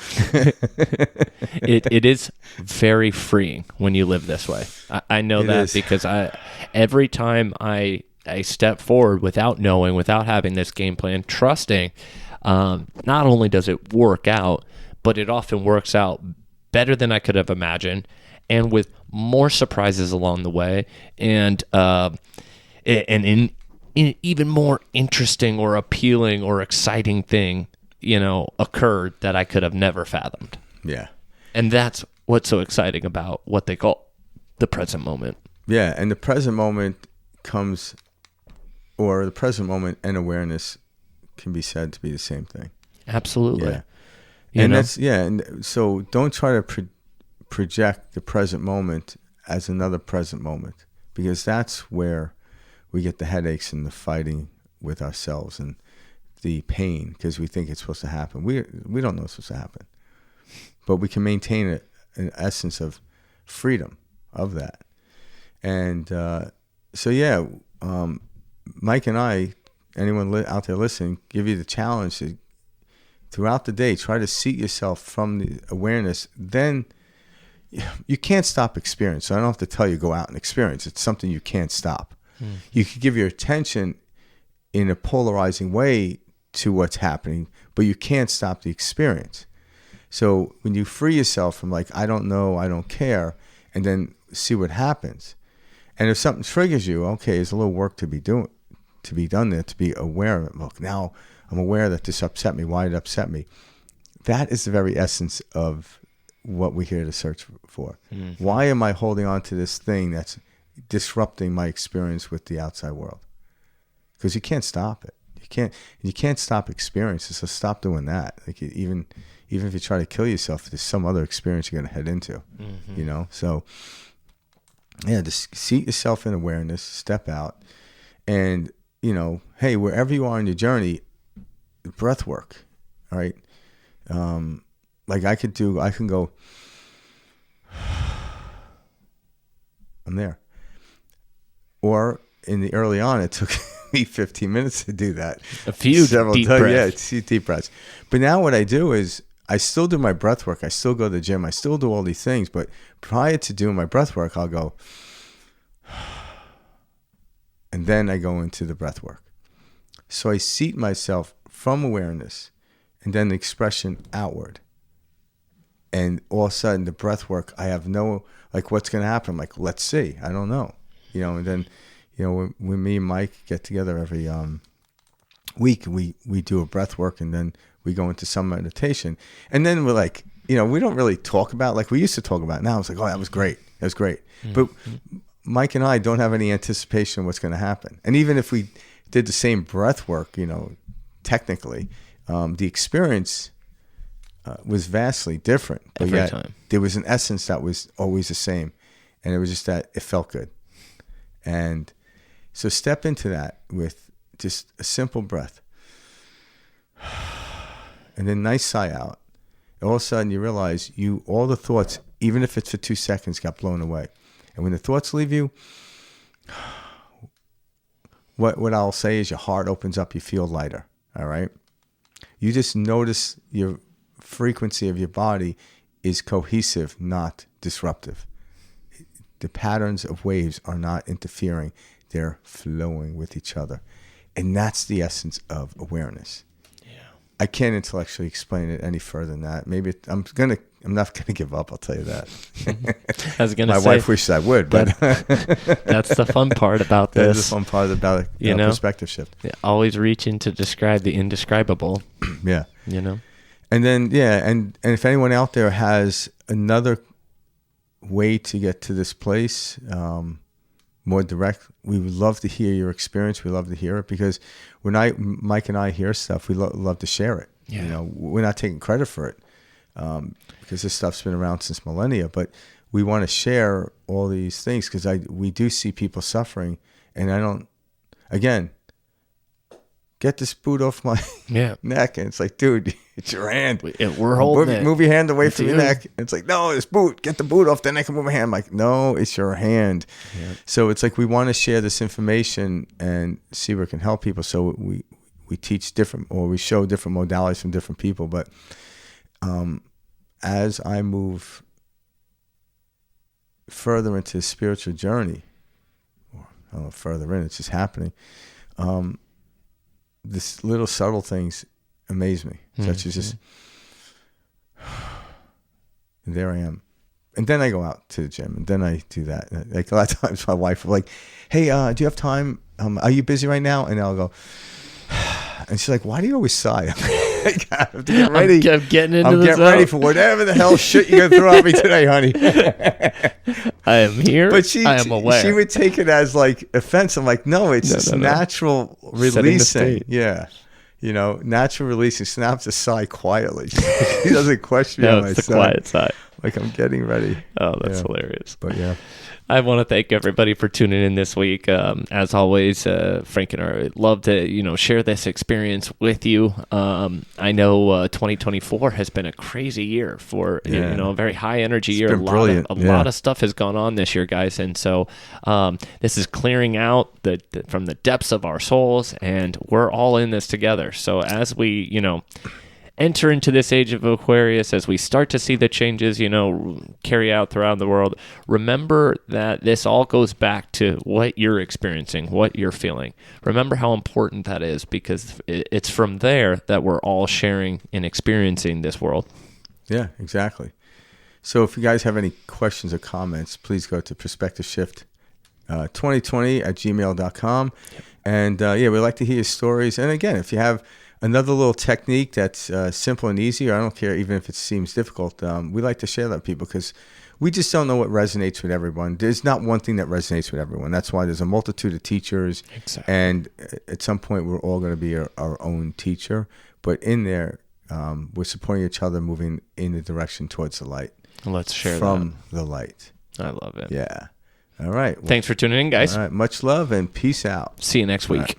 It is very freeing when you live this way. I know It that is. because every time I step forward without knowing, without having this game plan, trusting, not only does it work out, but it often works out better than I could have imagined, and with more surprises along the way, and in even more interesting or appealing or exciting thing, occurred that I could have never fathomed. Yeah. And that's what's so exciting about what they call the present moment. Yeah. And the present moment the present moment and awareness can be said to be the same thing. Absolutely. Yeah. You know? And so don't try to project the present moment as another present moment, because that's where we get the headaches and the fighting with ourselves and the pain, because we think it's supposed to happen. We don't know it's supposed to happen, but we can maintain an essence of freedom of that. And Mike and I, anyone out there listening, give you the challenge to, throughout the day, try to seat yourself from the awareness. Then you can't stop experience. So I don't have to tell you go out and experience. It's something you can't stop. You can give your attention in a polarizing way to what's happening, but you can't stop the experience. So when you free yourself from like, I don't know, I don't care, and then see what happens. And if something triggers you, okay, there's a little work to be done there, to be aware of it. Look, now I'm aware that this upset me. Why did it upset me? That is the very essence of what we're here to search for. Mm-hmm. Why am I holding on to this thing that's disrupting my experience with the outside world? Because you can't stop it. You can't stop experiences. So stop doing that. Like even if you try to kill yourself, there's some other experience you're going to head into. Mm-hmm. So yeah, just seat yourself in awareness, step out, and hey, wherever you are in your journey, breath work. All right. Like I can go, I'm there. Or in the early on, it took me 15 minutes to do that. A few deep breaths. Yeah, a few deep breaths. But now what I do is I still do my breath work. I still go to the gym. I still do all these things. But prior to doing my breath work, I'll go, and then I go into the breath work. So I seat myself from awareness and then the expression outward. And all of a sudden, the breath work, I have no, like, what's going to happen? I'm like, let's see. I don't know. And then, when me and Mike get together every week, we do a breath work, and then we go into some meditation. And then we're like, we don't really talk about, like we used to talk about. Now it's like, oh, that was great. That was great. Mm-hmm. But Mike and I don't have any anticipation of what's going to happen. And even if we did the same breath work, technically, the experience was vastly different. But every yet, time. There was an essence that was always the same. And it was just that it felt good. And so step into that with just a simple breath. And then nice sigh out. All of a sudden you realize all the thoughts, even if it's for 2 seconds, got blown away. And when the thoughts leave you, what I'll say is your heart opens up, you feel lighter. All right? You just notice your frequency of your body is cohesive, not disruptive. The patterns of waves are not interfering. They're flowing with each other. And that's the essence of awareness. Yeah. I can't intellectually explain it any further than that. Maybe I'm not gonna give up, I'll tell you that. I was gonna My say, wife wishes I would, but that's the fun part about this. That's the fun part about it, perspective shift. Always reaching to describe the indescribable. Yeah. And then and if anyone out there has another way to get to this place, more direct, we would love to hear your experience. We love to hear it, because when Mike and I hear stuff, we love to share it. Yeah. We're not taking credit for it, because this stuff's been around since millennia, but we want to share all these things because we do see people suffering, and get this boot off my neck. And it's like, dude, it's your hand. We're holding it. Move your hand away from your neck. And it's like, no, this boot. Get the boot off, then I can move my hand. I'm like, no, it's your hand. Yeah. So it's like we want to share this information and see where it can help people. So teach different, or we show different modalities from different people. But as I move further into the spiritual journey, or I don't know, further in, it's just happening. This little subtle things amaze me, such as just, and there I am. And then I go out to the gym, and then I do that. Like a lot of times my wife will be like, hey, do you have time? Are you busy right now? And I'll go, and she's like, why do you always sigh? I have to get ready. I'm getting ready for whatever the hell shit you're going to throw at me today, honey. I am here. But I am aware. She would take it as like offense. I'm like, no, it's just natural releasing. Yeah. You know, natural releasing. Snaps a sigh quietly. He doesn't question me on my it's the quiet sigh. Like I'm getting ready. Oh, that's hilarious. But yeah. I want to thank everybody for tuning in this week. As always, Frank and I love to, share this experience with you. I know 2024 has been a crazy year for, a very high energy year. Been brilliant. A lot of stuff has gone on this year, guys. And so this is clearing out from the depths of our souls, and we're all in this together. So as we, enter into this age of Aquarius, as we start to see the changes, carry out throughout the world, remember that this all goes back to what you're experiencing, what you're feeling. Remember how important that is, because it's from there that we're all sharing and experiencing this world. Yeah, exactly. So if you guys have any questions or comments, please go to perspectiveshift2020@gmail.com. Yep. And we'd like to hear your stories. And again, if you have another little technique that's simple and easy, or I don't care even if it seems difficult, we like to share that with people, because we just don't know what resonates with everyone. There's not one thing that resonates with everyone. That's why there's a multitude of teachers. Exactly. And at some point, we're all going to be our own teacher. But in there, we're supporting each other, moving in the direction towards the light. Let's share from the light. I love it. Yeah. All right. Well, thanks for tuning in, guys. All right. Much love and peace out. See you next week.